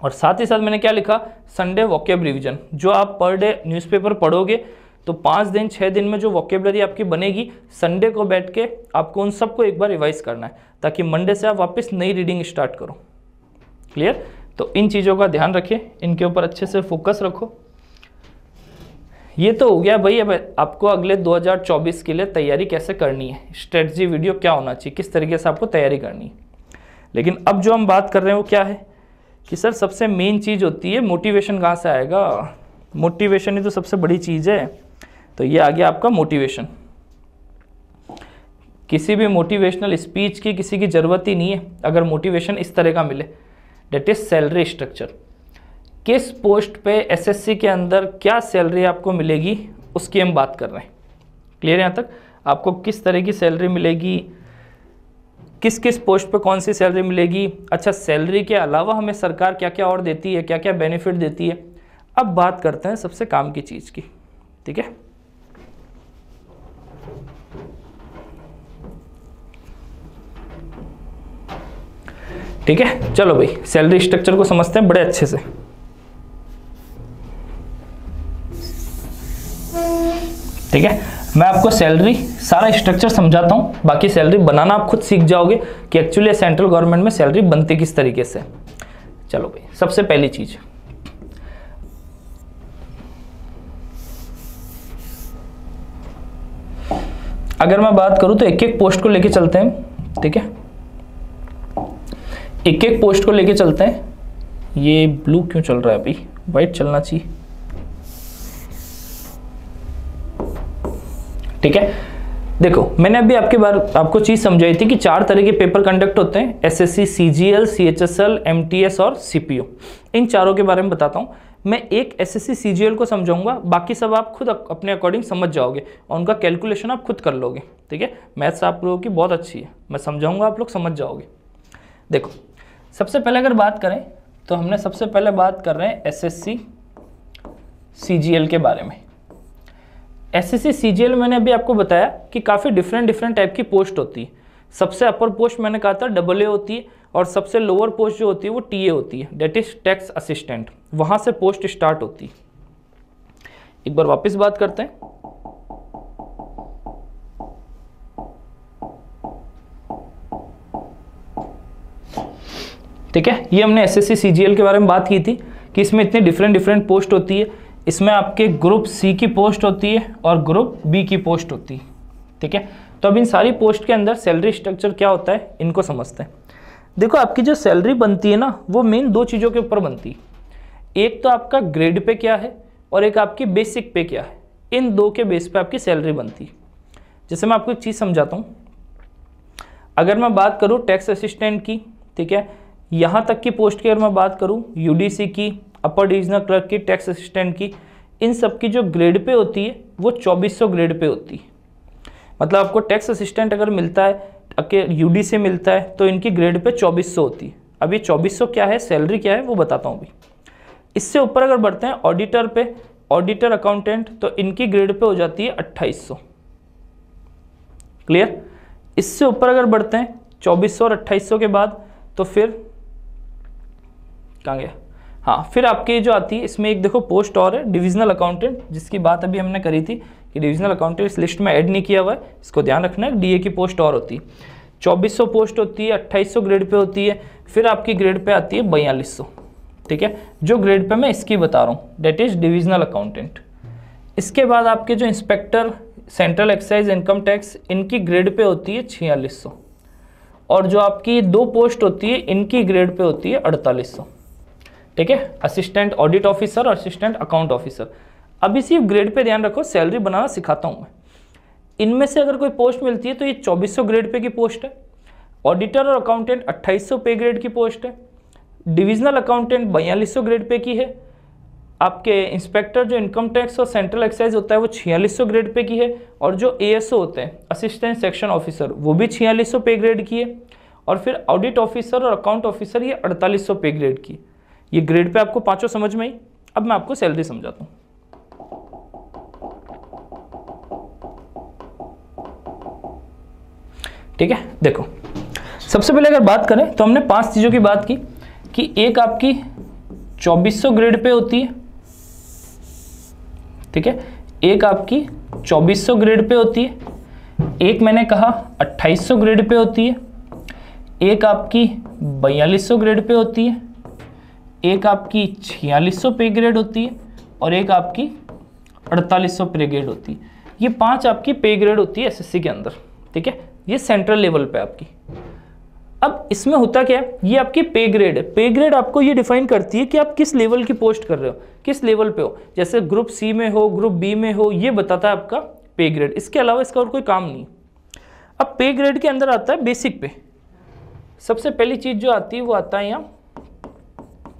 और साथ ही साथ मैंने क्या लिखा, संडे वोकेब रिवीजन। जो आप पर डे न्यूज़पेपर पढ़ोगे तो 5 दिन 6 दिन में जो वोकेबलरी आपकी बनेगी, संडे को बैठ के आपको उन सबको एक बार रिवाइज करना है ताकि मंडे से आप वापस नई रीडिंग स्टार्ट करो। क्लियर? तो इन चीज़ों का ध्यान रखें, इनके ऊपर अच्छे से फोकस रखो। ये तो हो गया भाई, अब आपको अगले 2024 के लिए तैयारी कैसे करनी है, स्ट्रेटजी वीडियो क्या होना चाहिए, किस तरीके से आपको तैयारी करनी है। लेकिन अब जो हम बात कर रहे हैं वो क्या है कि सर सबसे मेन चीज़ होती है मोटिवेशन। कहाँ से आएगा? मोटिवेशन ही तो सबसे बड़ी चीज़ है। तो ये आ गया आपका मोटिवेशन। किसी भी मोटिवेशनल स्पीच की किसी की ज़रूरत ही नहीं है अगर मोटिवेशन इस तरह का मिले, डेट इज सैलरी स्ट्रक्चर। किस पोस्ट पे एसएससी के अंदर क्या सैलरी आपको मिलेगी उसकी हम बात कर रहे हैं। क्लियर है यहाँ तक? आपको किस तरह की सैलरी मिलेगी, किस किस पोस्ट पे कौन सी सैलरी मिलेगी, अच्छा सैलरी के अलावा हमें सरकार क्या क्या और देती है, क्या क्या बेनिफिट देती है। अब बात करते हैं सबसे काम की चीज़ की, ठीक है। ठीक है, चलो भाई सैलरी स्ट्रक्चर को समझते हैं बड़े अच्छे से। ठीक है, मैं आपको सैलरी सारा स्ट्रक्चर समझाता हूँ, बाकी सैलरी बनाना आप खुद सीख जाओगे कि एक्चुअली सेंट्रल गवर्नमेंट में सैलरी बनती किस तरीके से। चलो भाई, सबसे पहली चीज, अगर मैं बात करूं तो एक एक पोस्ट को लेके चलते हैं। ठीक है, एक एक पोस्ट को लेके चलते हैं। ये ब्लू क्यों चल रहा है अभी, वाइट चलना चाहिए। ठीक है, देखो मैंने अभी आपको चीज समझाई थी कि 4 तरह के पेपर कंडक्ट होते हैं, एसएससी, सीजीएल, सीएचएसएल, एमटीएस और सीपीओ। इन चारों के बारे में बताता हूं। मैं एक एसएससी सीजीएल को समझाऊंगा, बाकी सब आप खुद अपने अकॉर्डिंग समझ जाओगे और उनका कैलकुलेशन आप खुद कर लोगे। ठीक है, मैथ्स आप लोगों की बहुत अच्छी है, मैं समझाऊंगा आप लोग समझ जाओगे। देखो सबसे पहले अगर बात करें तो हमने सबसे पहले बात कर रहे हैं एसएससी सीजीएल के बारे में। एसएससी सीजीएल मैंने अभी आपको बताया कि काफ़ी डिफरेंट टाइप की पोस्ट होती है। सबसे अपर पोस्ट मैंने कहा था AA होती है और सबसे लोअर पोस्ट जो होती है वो TA होती है, डेट इज टैक्स असिस्टेंट। वहाँ से पोस्ट स्टार्ट होती है। एक बार वापस बात करते हैं। ठीक है, ये हमने एसएससी सीजीएल के बारे में बात की थी कि इसमें इतनी डिफरेंट पोस्ट होती है। इसमें आपके ग्रुप सी की पोस्ट होती है और ग्रुप बी की पोस्ट होती है। ठीक है, तो अब इन सारी पोस्ट के अंदर सैलरी स्ट्रक्चर क्या होता है इनको समझते हैं। देखो आपकी जो सैलरी बनती है ना, वो मेन 2 चीज़ों के ऊपर बनती है। एक तो आपका ग्रेड पे क्या है और एक आपकी बेसिक पे क्या है। इन 2 के बेस पे आपकी सैलरी बनती है। जैसे मैं आपको एक चीज़ समझाता हूँ। अगर मैं बात करूँ टैक्स असिस्टेंट की, ठीक है, यहाँ तक की पोस्ट की अगर मैं बात करूँ, यूडीसी की, अपर डिविजनल क्लर्क की, टैक्स असिस्टेंट की, इन सब की जो ग्रेड पे होती है वो 2400 ग्रेड पे होती है। मतलब आपको टैक्स असिस्टेंट अगर मिलता है, यूडी से मिलता है, तो इनकी ग्रेड पे 2400 होती है। अभी 2400 क्या है, सैलरी क्या है वो बताता हूँ अभी। इससे ऊपर अगर बढ़ते हैं ऑडिटर पे, ऑडिटर अकाउंटेंट, तो इनकी ग्रेड पे हो जाती है 2800। क्लियर। इससे ऊपर अगर बढ़ते हैं 2400 और 2800 के बाद, तो फिर कहाँ गया, हाँ, फिर आपकी जो आती है इसमें एक देखो पोस्ट और है, डिविजनल अकाउंटेंट, जिसकी बात अभी हमने करी थी कि डिविजनल अकाउंटेंट इस लिस्ट में ऐड नहीं किया हुआ है, इसको ध्यान रखना है। डीए की पोस्ट और होती है, 2400 पोस्ट होती है, 2800 ग्रेड पे होती है, फिर आपकी ग्रेड पे आती है 4200। ठीक है, जो ग्रेड पे मैं इसकी बता रहा हूँ डेट इज डिविजनल अकाउंटेंट। इसके बाद आपके जो inspector central excise income tax, इनकी ग्रेड पे होती है 4600, और जो आपकी 2 पोस्ट होती है इनकी ग्रेड पे होती है 4800। ठीक है, असिस्टेंट ऑडिट ऑफिसर और असिस्टेंट अकाउंट ऑफिसर। अभी सिर्फ ग्रेड पे ध्यान रखो, सैलरी बनाना सिखाता हूँ मैं। इनमें से अगर कोई पोस्ट मिलती है तो ये 2400 ग्रेड पे की पोस्ट है, ऑडिटर और अकाउंटेंट 2800 पे ग्रेड की पोस्ट है, डिविजनल अकाउंटेंट 4200 ग्रेड पे की है, आपके इंस्पेक्टर जो इनकम टैक्स और सेंट्रल एक्साइज होता है वो 4600 ग्रेड पे की है, और जो एएसओ होते हैं असिस्टेंट सेक्शन ऑफिसर वो भी 4600 पे ग्रेड की है, और फिर ऑडिट ऑफिसर और अकाउंट ऑफिसर ये 4800 पे ग्रेड की। ये ग्रेड पे आपको पांचों समझ में आई। अब मैं आपको सैलरी समझाता हूँ। ठीक है, देखो सबसे पहले अगर बात करें तो हमने 5 चीज़ों की बात की कि एक आपकी 2400 ग्रेड पे होती है, ठीक है, एक आपकी 2400 ग्रेड पे होती है, एक मैंने कहा 2800 ग्रेड पे होती है, एक आपकी 4200 ग्रेड पे होती है, एक आपकी 4600 पे ग्रेड होती है, और एक आपकी 4800 पे ग्रेड होती है। ये 5 आपकी पे ग्रेड होती है एसएससी के अंदर। ठीक है, ये सेंट्रल लेवल पे आपकी। अब इसमें होता क्या है, ये आपकी पे ग्रेड है। पे ग्रेड आपको ये डिफाइन करती है कि आप किस लेवल की पोस्ट कर रहे हो, किस लेवल पे हो। जैसे ग्रुप सी में हो, ग्रुप बी में हो, ये बताता है आपका पे ग्रेड। इसके अलावा इसका और कोई काम नहीं। अब पे ग्रेड के अंदर आता है बेसिक पे। सबसे पहली चीज जो आती है वो आता है यहाँ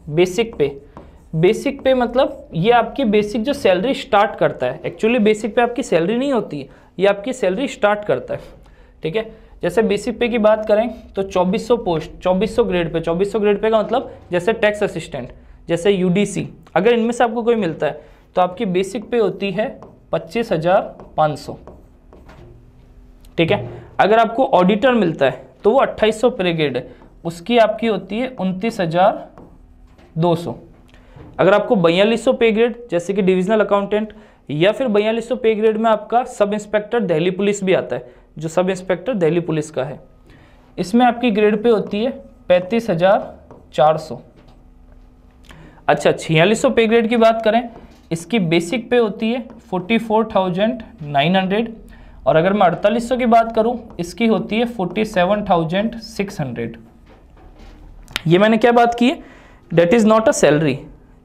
बेसिक पे। बेसिक पे मतलब ये आपकी बेसिक जो सैलरी स्टार्ट करता है। एक्चुअली बेसिक पे आपकी सैलरी नहीं होती है, ये आपकी सैलरी स्टार्ट करता है। ठीक है, जैसे बेसिक पे की बात करें तो 2400 post 2400 grade pay. 2400 grade pay का मतलब जैसे टैक्स असिस्टेंट, जैसे यूडीसी, अगर इनमें से आपको कोई मिलता है तो आपकी बेसिक पे होती है 25,500। ठीक है, अगर आपको ऑडिटर मिलता है तो वो 2800 पे ग्रेड है, उसकी आपकी होती है 29,200। अगर आपको 4200 पे ग्रेड जैसे कि डिविजनल अकाउंटेंट, या फिर 4200 पे ग्रेड में आपका सब इंस्पेक्टर दिल्ली पुलिस भी आता है, जो सब इंस्पेक्टर दिल्ली पुलिस का है, इसमें आपकी ग्रेड पे होती है 35,400। अच्छा, 4600 पे ग्रेड की बात करें, इसकी बेसिक पे होती है 44,900, और अगर मैं 4800 की बात करूं इसकी होती है 47,600। ये मैंने क्या बात की है, that is not a salary.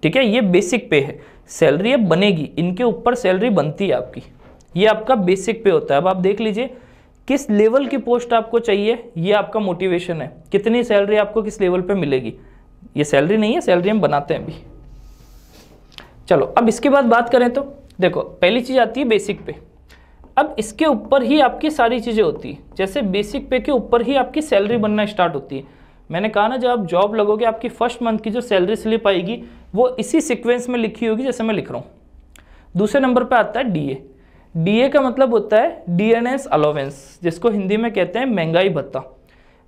ठीक है, ये बेसिक पे है, सैलरी अब बनेगी, इनके ऊपर सैलरी बनती है आपकी। ये आपका बेसिक पे होता है। अब आप देख लीजिए किस लेवल की पोस्ट आपको चाहिए, ये आपका मोटिवेशन है, कितनी सैलरी आपको किस लेवल पे मिलेगी। ये सैलरी नहीं है, सैलरी हम बनाते हैं अभी। चलो अब इसके बाद बात करें तो देखो, पहली चीज आती है बेसिक पे। अब इसके ऊपर ही आपकी सारी चीजें होती है। जैसे बेसिक पे के ऊपर ही आपकी सैलरी बनना स्टार्ट होती है। मैंने कहा ना, जब आप जॉब लगोगे आपकी फर्स्ट मंथ की जो सैलरी स्लिप आएगी वो इसी सीक्वेंस में लिखी होगी जैसे मैं लिख रहा हूँ। दूसरे नंबर पे आता है डीए। डीए का मतलब होता है डीएनएस अलाउंस, जिसको हिंदी में कहते हैं महंगाई भत्ता।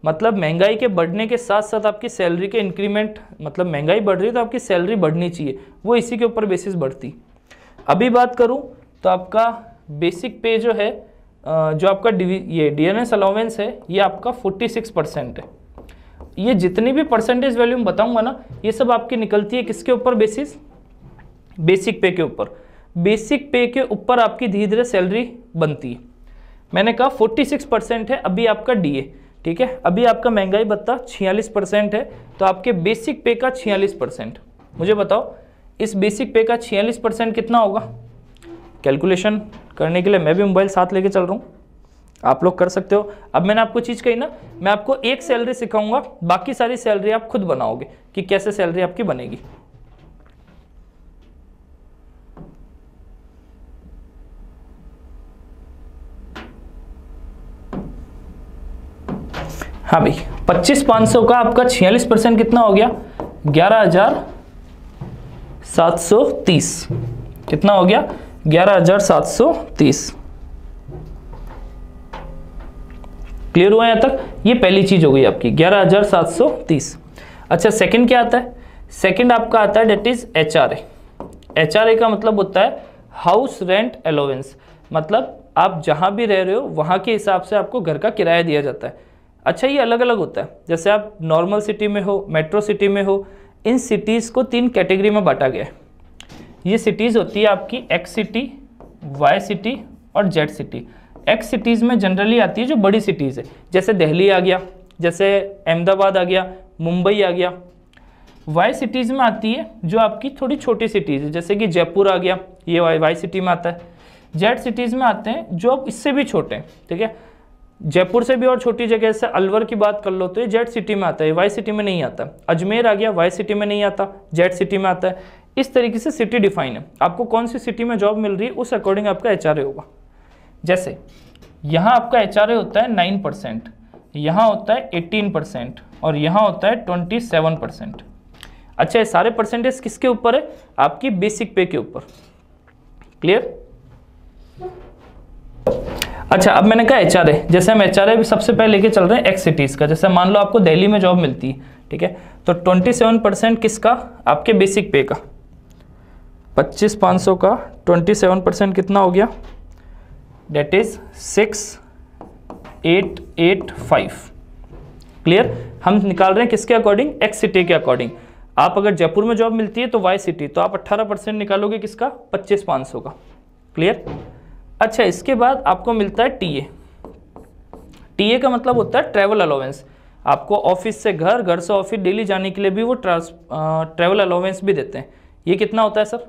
मतलब महंगाई के बढ़ने के साथ साथ आपकी सैलरी के इंक्रीमेंट, मतलब महंगाई बढ़ रही है तो आपकी सैलरी बढ़नी चाहिए, वो इसी के ऊपर बेसिस बढ़ती। अभी बात करूँ तो आपका बेसिक पे जो है, जो आपका ये डीएनएस अलाउंस है, ये आपका 46% है। ये जितनी भी परसेंटेज वैल्यू मैं बताऊंगा ना, ये सब आपकी निकलती है किसके ऊपर बेसिस, बेसिक पे के ऊपर। बेसिक पे के ऊपर आपकी धीरे धीरे सैलरी बनती है। मैंने कहा 46% है अभी आपका डीए। ठीक है, अभी आपका महंगाई भत्ता 46% है, तो आपके बेसिक पे का 46%। मुझे बताओ इस बेसिक पे का 46% कितना होगा। कैलकुलेशन करने के लिए मैं भी मोबाइल साथ लेके चल रहा हूँ, आप लोग कर सकते हो। अब मैंने आपको चीज़ कही ना, मैं आपको एक सैलरी सिखाऊंगा, बाकी सारी सैलरी आप खुद बनाओगे कि कैसे सैलरी आपकी बनेगी। हाँ भाई, 25,500 का आपका 46% कितना हो गया? 11,730। कितना हो गया? 11,730। क्लियर हुआ यहां तक? ये पहली चीज हो गई आपकी 11,730। अच्छा, सेकंड क्या आता है? सेकंड आपका आता है डेट इज HRA। HRA का मतलब होता है हाउस रेंट अलाउंस, मतलब आप जहां भी रह रहे हो वहां के हिसाब से आपको घर का किराया दिया जाता है। अच्छा, ये अलग अलग होता है, जैसे आप नॉर्मल सिटी में हो, मेट्रो सिटी में हो, इन सिटीज़ को 3 कैटेगरी में बांटा गया है। ये सिटीज़ होती है आपकी एक्स सिटी, वाई सिटी और जेड सिटी। एक्स सिटीज़ में जनरली आती है जो बड़ी सिटीज़ है, जैसे दिल्ली आ गया, जैसे अहमदाबाद आ गया, मुंबई आ गया। वाई सिटीज़ में आती है जो आपकी थोड़ी छोटी सिटीज़ है, जैसे कि जयपुर आ गया, ये वाई सिटी में आता है। जेड सिटीज़ में आते हैं जो अब इससे भी छोटे हैं, ठीक है, जयपुर से भी और छोटी जगह से अलवर की बात कर लो तो ये जेड सिटी में आता है, वाई सिटी में नहीं आता। अजमेर आ गया, वाई सिटी में नहीं आता, जेड सिटी में आता है। इस तरीके से सिटी डिफाइन है, आपको कौन सी सिटी में जॉब मिल रही है उस अकॉर्डिंग आपका HRA होगा। जैसे यहाँ आपका HRA होता है 9%, यहाँ होता है 18% और यहाँ होता है 27%। अच्छा, ये सारे परसेंटेज किसके ऊपर है? आपकी बेसिक पे के ऊपर। क्लियर? अच्छा, अब मैंने कहा HRA, जैसे हम HRA भी सबसे पहले लेके चल रहे हैं एक्स सिटीज़ का। जैसे मान लो आपको दिल्ली में जॉब मिलती है, ठीक है, तो 27% किसका? आपके बेसिक पे का। 25,500 का 27% कितना हो गया? That is 6,885। क्लियर? हम निकाल रहे हैं किसके अकॉर्डिंग? एक्स सिटी के अकॉर्डिंग। आप अगर जयपुर में जॉब मिलती है तो वाई सिटी, तो आप 18% निकालोगे किसका? 25,500 का। क्लियर? अच्छा, इसके बाद आपको मिलता है टीए। टीए का मतलब होता है ट्रैवल अलाउंस। आपको ऑफिस से घर, घर से ऑफिस डेली जाने के लिए भी वो ट्रैवल अलाउंस भी देते हैं। ये कितना होता है सर?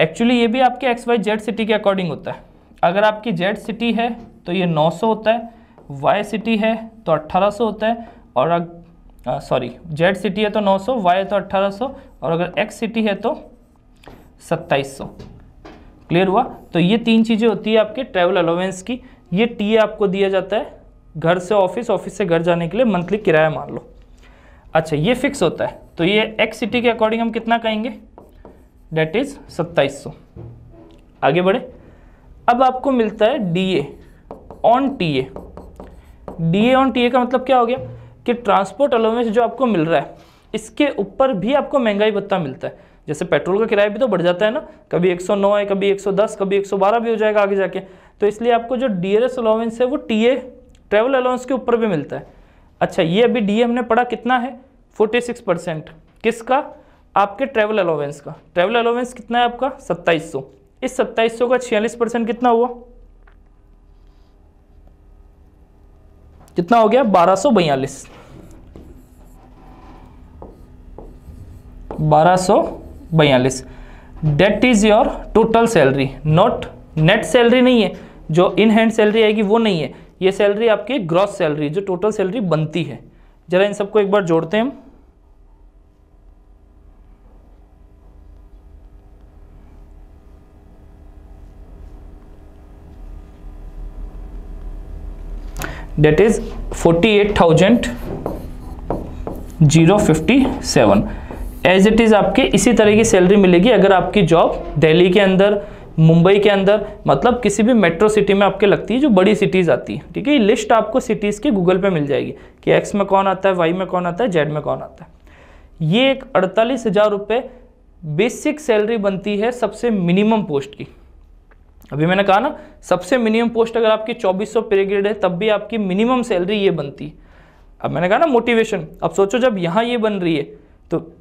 एक्चुअली ये भी आपके XYZ सिटी के अकॉर्डिंग होता है। अगर आपकी जेड सिटी है तो ये 900 होता है, वाई सिटी है तो 1800 होता है, और सॉरी, जेड सिटी है तो 900, वाई है तो 1800, और अगर एक्स सिटी है तो 2700। क्लियर हुआ? तो ये 3 चीज़ें होती है आपके ट्रैवल अलाउंस की। ये टीए आपको दिया जाता है घर से ऑफिस, ऑफिस से घर जाने के लिए मंथली किराया मान लो। अच्छा, ये फिक्स होता है, तो ये एक्स सिटी के अकॉर्डिंग हम कितना कहेंगे? That is 2700। आगे बढ़े। अब आपको मिलता है DA on TA. DA on TA का मतलब क्या हो गया कि ट्रांसपोर्ट अलाउंस जो आपको मिल रहा है इसके ऊपर भी आपको महंगाई भत्ता मिलता है। जैसे पेट्रोल का किराया भी तो बढ़ जाता है ना, कभी 109 है, कभी 110, कभी 112 भी हो जाएगा आगे जाके। तो इसलिए आपको जो DRS अलाउंस है वो टीए ट्रैवल अलाउंस के ऊपर भी मिलता है। अच्छा, ये अभी DA हमने पढ़ा कितना है? 46%। किसका? आपके ट्रैवल अलाउंस का। ट्रैवल अलाउंस कितना है आपका? 2700। इस 2700 का 46% कितना हुआ? कितना हो गया? 1242। 1242। That is your total salary, not net salary नहीं है, जो इन हैंड सैलरी आएगी वो नहीं है, ये सैलरी आपकी ग्रॉस सैलरी, जो टोटल सैलरी बनती है। जरा इन सबको एक बार जोड़ते हैं हम। That is 48,057 as it is. आपके इसी तरह की सैलरी मिलेगी अगर आपकी जॉब दिल्ली के अंदर, मुंबई के अंदर, मतलब किसी भी मेट्रो सिटी में आपके लगती है, जो बड़ी सिटीज़ आती है। ठीक है, ये लिस्ट आपको सिटीज़ की गूगल पे मिल जाएगी कि एक्स में कौन आता है, वाई में कौन आता है, जेड में कौन आता है। ये एक 48,000 रुपये बेसिक सैलरी बनती है सबसे मिनिमम पोस्ट की। अभी मैंने कहा ना, सबसे मिनिमम पोस्ट अगर आपकी 2400 पे ग्रेड है तब भी आपकी मिनिमम सैलरी ये बनती है। अब मैंने कहा ना मोटिवेशन, अब सोचो जब यहाँ ये बन रही है तो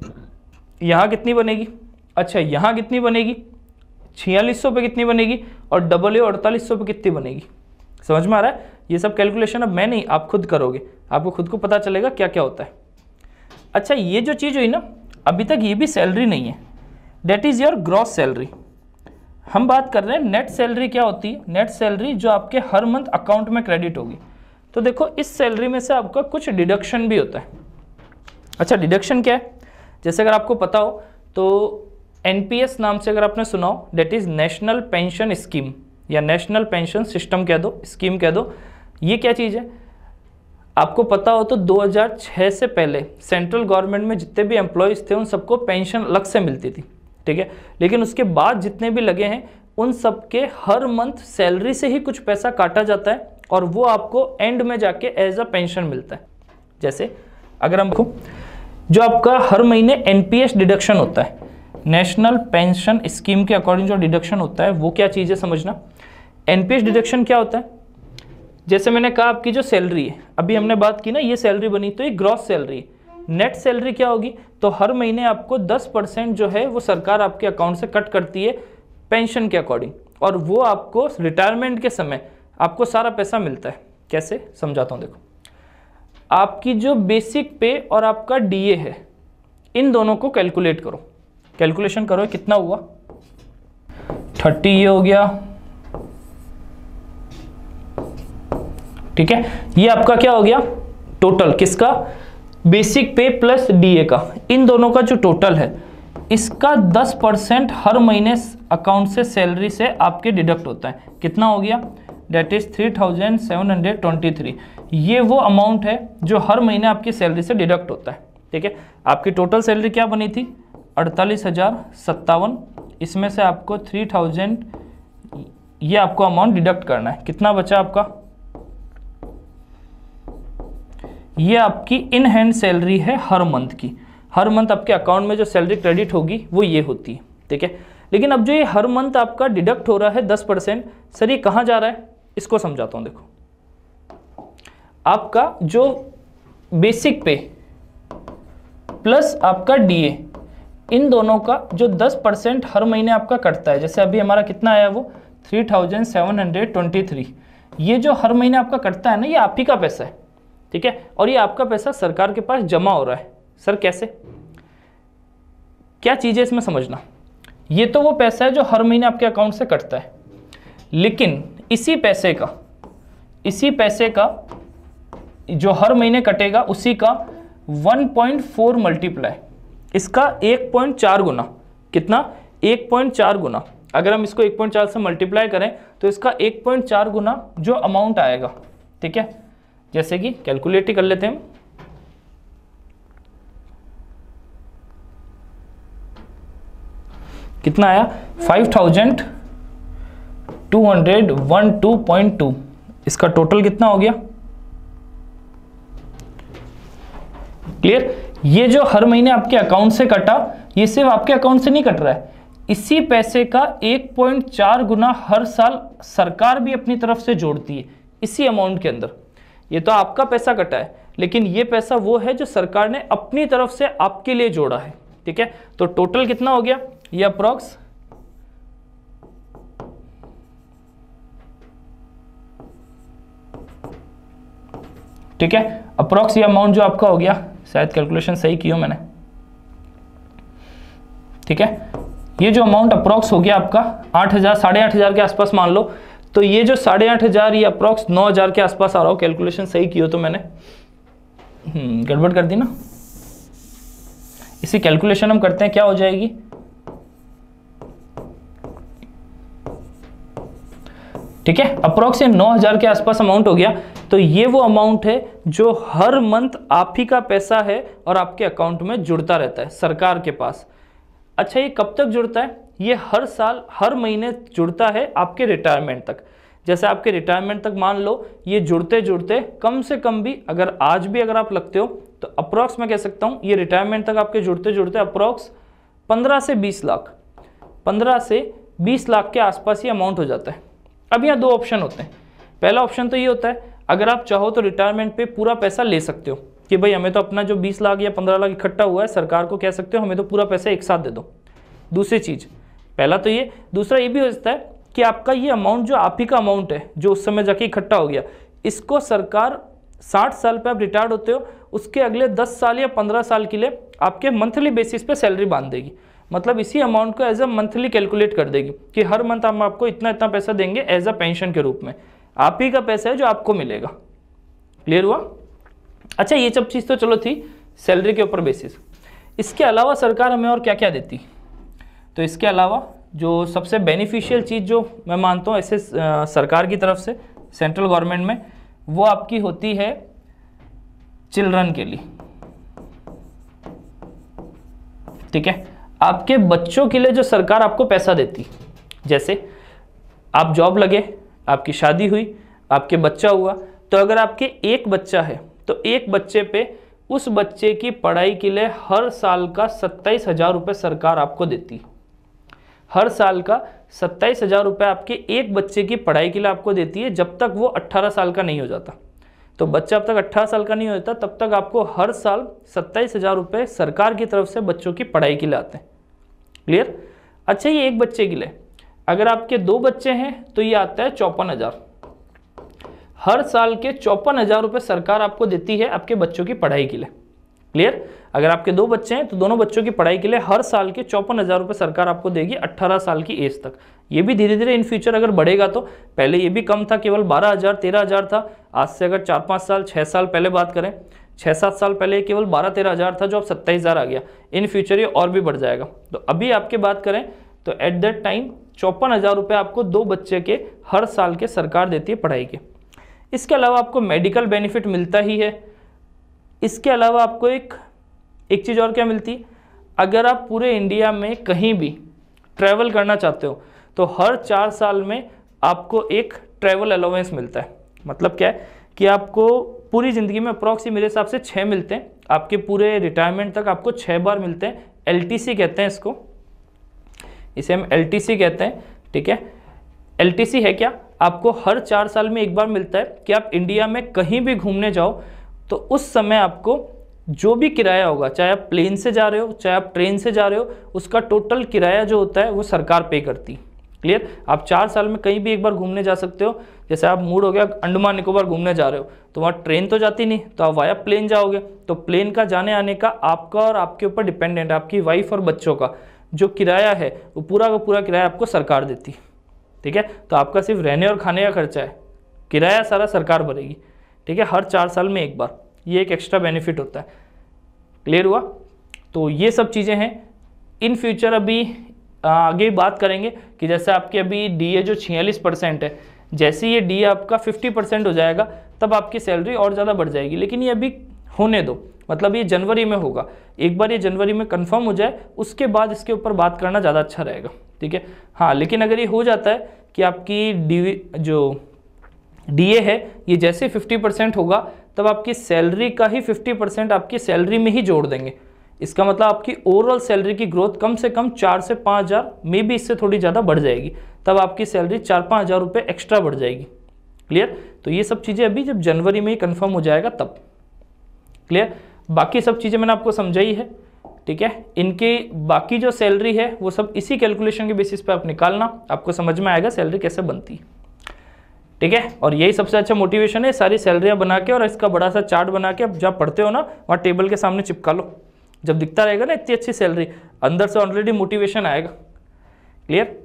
यहाँ कितनी बनेगी? अच्छा, यहाँ कितनी बनेगी? 4600 पे कितनी बनेगी? और डबल ए 4800 पे कितनी बनेगी? समझ में आ रहा है? ये सब कैलकुलेशन अब मैं नहीं, आप खुद करोगे, आपको खुद को पता चलेगा क्या क्या होता है। अच्छा, ये जो चीज़ हुई ना, अभी तक ये भी सैलरी नहीं है, that is your gross salary. हम बात कर रहे हैं नेट सैलरी क्या होती है। नेट सैलरी जो आपके हर मंथ अकाउंट में क्रेडिट होगी। तो देखो, इस सैलरी में से आपका कुछ डिडक्शन भी होता है। अच्छा, डिडक्शन क्या है? जैसे अगर आपको पता हो तो NPS नाम से अगर आपने सुना हो, that is national pension scheme या नेशनल पेंशन सिस्टम कह दो, स्कीम कह दो। ये क्या चीज़ है? आपको पता हो तो 2006 से पहले सेंट्रल गवर्नमेंट में जितने भी एम्प्लॉयज़ थे उन सबको पेंशन अलग से मिलती थी, ठीक है। लेकिन उसके बाद जितने भी लगे हैं उन सब के हर मंथ सैलरी से ही कुछ पैसा काटा जाता है और वो आपको एंड में जाके एज अ पेंशन मिलता है। जैसे अगर हमको जो आपका हर महीने एनपीएस डिडक्शन होता है, नेशनल पेंशन स्कीम के अकॉर्डिंग जो डिडक्शन होता है वो क्या चीज़ है समझना। एनपीएस डिडक्शन क्या होता है, जैसे मैंने कहा आपकी जो सैलरी है, अभी हमने बात की ना ये सैलरी बनी तो ये ग्रॉस सैलरी है। नेट सैलरी क्या होगी, तो हर महीने आपको 10% जो है वो सरकार आपके अकाउंट से कट करती है पेंशन के अकॉर्डिंग, और वो आपको रिटायरमेंट के समय आपको सारा पैसा मिलता है। कैसे समझाता हूँ, देखो आपकी जो बेसिक पे और आपका डीए है इन दोनों को कैलकुलेट करो, कैलकुलेशन करो कितना हुआ, 30 ये हो गया, ठीक है। ये आपका क्या हो गया टोटल, किसका, बेसिक पे प्लस डीए का, इन दोनों का जो टोटल है इसका 10% हर महीने अकाउंट से सैलरी से आपके डिडक्ट होता है। कितना हो गया, डेट इज 3723। ये वो अमाउंट है जो हर महीने आपकी सैलरी से डिडक्ट होता है, ठीक है। आपकी टोटल सैलरी क्या बनी थी 48,057, इसमें से आपको 3000 ये आपको अमाउंट डिडक्ट करना है। कितना बचा आपका, ये आपकी इन हैंड सैलरी है हर मंथ की, हर मंथ आपके अकाउंट में जो सैलरी क्रेडिट होगी वो ये होती है, ठीक है। लेकिन अब जो ये हर मंथ आपका डिडक्ट हो रहा है 10%, सर ये कहाँ जा रहा है, इसको समझाता हूँ। देखो आपका जो बेसिक पे प्लस आपका डीए, इन दोनों का जो 10% हर महीने आपका कटता है, जैसे अभी हमारा कितना आया वो 3723, ये जो हर महीने आपका कटता है ना, ये आप ही का पैसा है, ठीक है। और ये आपका पैसा सरकार के पास जमा हो रहा है। सर कैसे, क्या चीज़ है इसमें समझना। ये तो वो पैसा है जो हर महीने आपके अकाउंट से कटता है, लेकिन इसी पैसे का जो हर महीने कटेगा उसी का 1.4 मल्टीप्लाई, इसका 1.4 गुना, कितना 1.4 गुना, अगर हम इसको 1.4 से मल्टीप्लाई करें तो इसका 1.4 गुना जो अमाउंट आएगा, ठीक है। जैसे कि कैलकुलेट ही कर लेते हैं, कितना आया 5212.2, इसका टोटल कितना हो गया, क्लियर। ये जो हर महीने आपके अकाउंट से कटा, ये सिर्फ आपके अकाउंट से नहीं कट रहा है, इसी पैसे का 1.4 गुना हर साल सरकार भी अपनी तरफ से जोड़ती है इसी अमाउंट के अंदर। ये तो आपका पैसा कटा है, लेकिन ये पैसा वो है जो सरकार ने अपनी तरफ से आपके लिए जोड़ा है, ठीक है। तो टोटल कितना हो गया, ये अप्रॉक्स ठीक है, अप्रॉक्स ये अमाउंट जो आपका हो गया, शायद कैलकुलेशन सही की हो मैंने, ठीक है। ये जो अमाउंट अप्रॉक्स हो गया आपका 8,000 8,500 के आसपास मान लो, तो ये जो 8,500 ये अप्रॉक्स 9,000 के आसपास आ रहा हो, कैलकुलेशन सही की हो तो मैंने गड़बड़ कर दी ना। इसी कैलकुलेशन हम करते हैं, क्या हो जाएगी, ठीक है, अप्रॉक्स 9,000 के आसपास अमाउंट हो गया। तो ये वो अमाउंट है जो हर मंथ आप ही का पैसा है और आपके अकाउंट में जुड़ता रहता है सरकार के पास। अच्छा, ये कब तक जुड़ता है, ये हर साल हर महीने जुड़ता है आपके रिटायरमेंट तक। जैसे आपके रिटायरमेंट तक मान लो ये जुड़ते जुड़ते कम से कम भी अगर आज भी अगर आप लगते हो तो अप्रॉक्स मैं कह सकता हूँ ये रिटायरमेंट तक आपके जुड़ते जुड़ते अप्रॉक्स 15 से 20 लाख 15 से 20 लाख के आसपास ये अमाउंट हो जाता है। अब यहाँ दो ऑप्शन होते हैं। पहला ऑप्शन तो ये होता है, अगर आप चाहो तो रिटायरमेंट पे पूरा पैसा ले सकते हो कि भाई हमें तो अपना जो 20 लाख या 15 लाख इकट्ठा हुआ है, सरकार को कह सकते हो हमें तो पूरा पैसा एक साथ दे दो। दूसरी चीज़, पहला तो ये, दूसरा ये भी हो सकता है कि आपका ये अमाउंट जो आप ही का अमाउंट है जो उस समय जाके इकट्ठा हो गया, इसको सरकार 60 साल पे आप रिटायर्ड होते हो उसके अगले 10 साल या 15 साल के लिए आपके मंथली बेसिस पे सैलरी बांध देगी। मतलब इसी अमाउंट को एज अ मंथली कैलकुलेट कर देगी कि हर मंथ हम आपको इतना इतना पैसा देंगे एज अ पेंशन के रूप में, आप ही का पैसा है जो आपको मिलेगा। क्लियर हुआ? अच्छा, ये सब चीज़ तो चलो थी सैलरी के ऊपर बेसिस। इसके अलावा सरकार हमें और क्या क्या देती, तो इसके अलावा जो सबसे बेनिफिशियल चीज़ जो मैं मानता हूँ ऐसे सरकार की तरफ से सेंट्रल गवर्नमेंट में, वो आपकी होती है चिल्ड्रन के लिए, ठीक है। आपके बच्चों के लिए जो सरकार आपको पैसा देती, जैसे आप जॉब लगे, आपकी शादी हुई, आपके बच्चा हुआ, तो अगर आपके एक बच्चा है तो एक बच्चे पे उस बच्चे की पढ़ाई के लिए हर साल का 27,000 रुपये सरकार आपको देती। हर साल का 27,000 रुपये आपके एक बच्चे की पढ़ाई के लिए आपको देती है, जब तक वो 18 साल का नहीं हो जाता। तो बच्चा जब तक 18 साल का नहीं होता तब तक आपको हर साल 27,000 रुपये सरकार की तरफ से बच्चों की पढ़ाई के लिए आते हैं। क्लियर? अच्छा, ये एक बच्चे के लिए। अगर आपके 2 बच्चे हैं तो ये आता है 54,000। हर साल के 54,000 रुपये सरकार आपको देती है आपके बच्चों की पढ़ाई के लिए। क्लियर? अगर आपके 2 बच्चे हैं तो दोनों बच्चों की पढ़ाई के लिए हर साल के 54,000 रुपये सरकार आपको देगी 18 साल की एज तक। ये भी धीरे धीरे इन फ्यूचर अगर बढ़ेगा, तो पहले ये भी कम था, केवल 12,000 13,000 था। आज से अगर 4-5 साल 6 साल पहले बात करें, 6-7 साल पहले केवल 12-13,000 था, जो अब 27,000 आ गया। इन फ्यूचर ये और भी बढ़ जाएगा। तो अभी आपकी बात करें तो एट दैट टाइम 54,000 रुपये आपको 2 बच्चे के हर साल के सरकार देती है पढ़ाई के। इसके अलावा आपको मेडिकल बेनिफिट मिलता ही है। इसके अलावा आपको एक चीज़ और क्या मिलती है, अगर आप पूरे इंडिया में कहीं भी ट्रैवल करना चाहते हो तो हर 4 साल में आपको एक ट्रैवल अलाउंस मिलता है। मतलब क्या है कि आपको पूरी ज़िंदगी में अप्रॉक्सी मेरे हिसाब से 6 मिलते हैं, आपके पूरे रिटायरमेंट तक आपको 6 बार मिलते हैं। LTC कहते हैं इसको, इसे हम LTC कहते हैं, ठीक है। LTC है क्या, आपको हर 4 साल में एक बार मिलता है कि आप इंडिया में कहीं भी घूमने जाओ तो उस समय आपको जो भी किराया होगा, चाहे आप प्लेन से जा रहे हो चाहे आप ट्रेन से जा रहे हो, उसका टोटल किराया जो होता है वो सरकार पे करती है। क्लियर? आप 4 साल में कहीं भी एक बार घूमने जा सकते हो। जैसे आप मूड हो गया अंडमान निकोबार घूमने जा रहे हो, तो वहाँ ट्रेन तो जाती नहीं, तो आप वाया प्लेन जाओगे। तो प्लेन का जाने आने का आपका और आपके ऊपर डिपेंडेंट, आपकी वाइफ और बच्चों का जो किराया है वो पूरा का पूरा किराया आपको सरकार देती है। ठीक है? तो आपका सिर्फ रहने और खाने का खर्चा है, किराया सारा सरकार भरेगी। ठीक है? हर 4 साल में एक बार, ये एक एक्स्ट्रा बेनिफिट होता है। क्लियर हुआ? तो ये सब चीज़ें हैं। इन फ्यूचर अभी आगे बात करेंगे कि जैसे आपकी अभी DA जो 46% है, जैसे ये DA आपका 50% हो जाएगा तब आपकी सैलरी और ज़्यादा बढ़ जाएगी। लेकिन ये अभी होने दो, मतलब ये जनवरी में होगा। एक बार ये जनवरी में कंफर्म हो जाए उसके बाद इसके ऊपर बात करना ज़्यादा अच्छा रहेगा। ठीक है? हाँ, लेकिन अगर ये हो जाता है कि आपकी जो DA है ये जैसे 50% होगा तब आपकी सैलरी का ही 50% आपकी सैलरी में ही जोड़ देंगे। इसका मतलब आपकी ओवरऑल सैलरी की ग्रोथ कम से कम 4 से 5 हज़ार, मे बी इससे थोड़ी ज़्यादा बढ़ जाएगी। तब आपकी सैलरी 4-5 हज़ार रुपये एक्स्ट्रा बढ़ जाएगी। क्लियर? तो ये सब चीज़ें अभी जब जनवरी में ही कंफर्म हो जाएगा तब। क्लियर? बाकी सब चीज़ें मैंने आपको समझाई है। ठीक है? इनकी बाकी जो सैलरी है वो सब इसी कैलकुलेशन के बेसिस पे आप निकालना, आपको समझ में आएगा सैलरी कैसे बनती है। ठीक है? और यही सबसे अच्छा मोटिवेशन है, सारी सैलरियाँ बना के और इसका बड़ा सा चार्ट बना के अब जब पढ़ते हो ना वहाँ टेबल के सामने चिपका लो। जब दिखता रहेगा ना इतनी अच्छी सैलरी, अंदर से ऑलरेडी मोटिवेशन आएगा। क्लियर?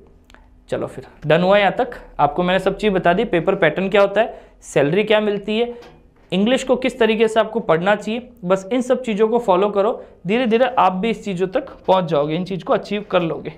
चलो फिर डन हुआ यहाँ तक। आपको मैंने सब चीज़ बता दी, पेपर पैटर्न क्या होता है, सैलरी क्या मिलती है, इंग्लिश को किस तरीके से आपको पढ़ना चाहिए। बस इन सब चीज़ों को फॉलो करो, धीरे धीरे आप भी इस चीज़ों तक पहुँच जाओगे, इन चीज़ को अचीव कर लोगे।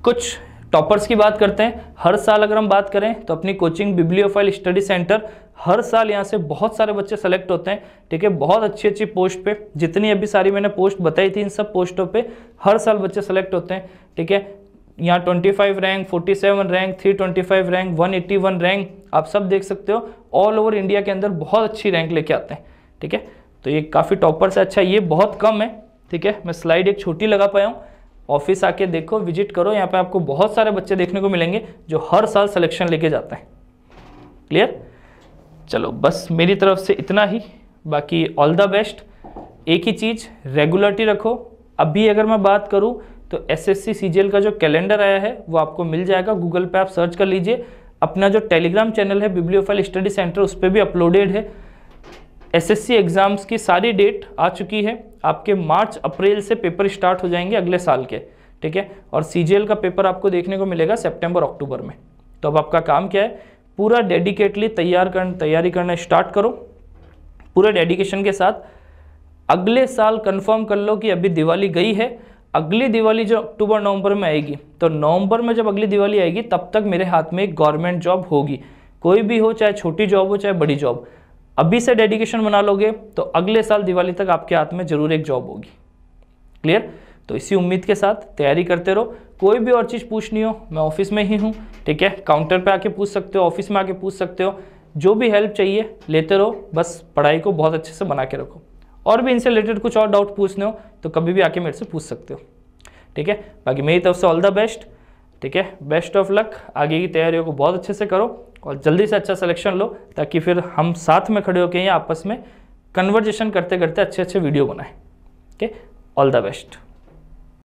कुछ टॉपर्स की बात करते हैं। हर साल अगर हम बात करें तो अपनी कोचिंग बिब्लियोफाइल स्टडी सेंटर, हर साल यहाँ से बहुत सारे बच्चे सेलेक्ट होते हैं। ठीक है? बहुत अच्छी अच्छी पोस्ट पे, जितनी अभी सारी मैंने पोस्ट बताई थी इन सब पोस्टों पे हर साल बच्चे सेलेक्ट होते हैं। ठीक है? यहाँ 25 रैंक, 47 रैंक, 325 रैंक, 181 रैंक, आप सब देख सकते हो। ऑल ओवर इंडिया के अंदर बहुत अच्छी रैंक लेके आते हैं। ठीक है? तो ये काफ़ी टॉपर से अच्छा, ये बहुत कम है। ठीक है? मैं स्लाइड एक छोटी लगा पाया हूँ। ऑफिस आके देखो, विजिट करो, यहाँ पे आपको बहुत सारे बच्चे देखने को मिलेंगे जो हर साल सिलेक्शन लेके जाते हैं। क्लियर? चलो बस मेरी तरफ से इतना ही, बाकी ऑल द बेस्ट। एक ही चीज़, रेगुलरिटी रखो। अभी अगर मैं बात करूँ तो SSC CGL का जो कैलेंडर आया है वो आपको मिल जाएगा, गूगल पे आप सर्च कर लीजिए। अपना जो टेलीग्राम चैनल है बिब्लियोफाइल स्टडी सेंटर, उस पर भी अपलोडेड है। SSC एग्ज़ाम्स की सारी डेट आ चुकी है। आपके मार्च अप्रैल से पेपर स्टार्ट हो जाएंगे अगले साल के। ठीक है? और CGL का पेपर आपको देखने को मिलेगा सितंबर अक्टूबर में। तो अब आपका काम क्या है, पूरा डेडिकेटली तैयारी करना स्टार्ट करो, पूरे डेडिकेशन के साथ। अगले साल कंफर्म कर लो कि अभी दिवाली गई है, अगली दिवाली जो अक्टूबर नवंबर में आएगी, तो नवंबर में जब अगली दिवाली आएगी तब तक मेरे हाथ में एक गवर्नमेंट जॉब होगी। कोई भी हो, चाहे छोटी जॉब हो चाहे बड़ी जॉब, अभी से डेडिकेशन बना लोगे तो अगले साल दिवाली तक आपके हाथ में जरूर एक जॉब होगी। क्लियर? तो इसी उम्मीद के साथ तैयारी करते रहो। कोई भी और चीज़ पूछनी हो, मैं ऑफिस में ही हूँ, ठीक है? काउंटर पे आके पूछ सकते हो, ऑफिस में आके पूछ सकते हो, जो भी हेल्प चाहिए लेते रहो। बस पढ़ाई को बहुत अच्छे से बना के रखो। और भी इनसे रिलेटेड कुछ और डाउट पूछने हो तो कभी भी आके मेरे से पूछ सकते हो, ठीक है? बाकी मेरी तरफ से ऑल द बेस्ट, ठीक है? Best of luck. आगे की तैयारियों को बहुत अच्छे से करो और जल्दी से अच्छा सिलेक्शन लो, ताकि फिर हम साथ में खड़े होकर या आपस में कन्वर्जेशन करते करते अच्छे अच्छे वीडियो बनाएं। Okay, all the best.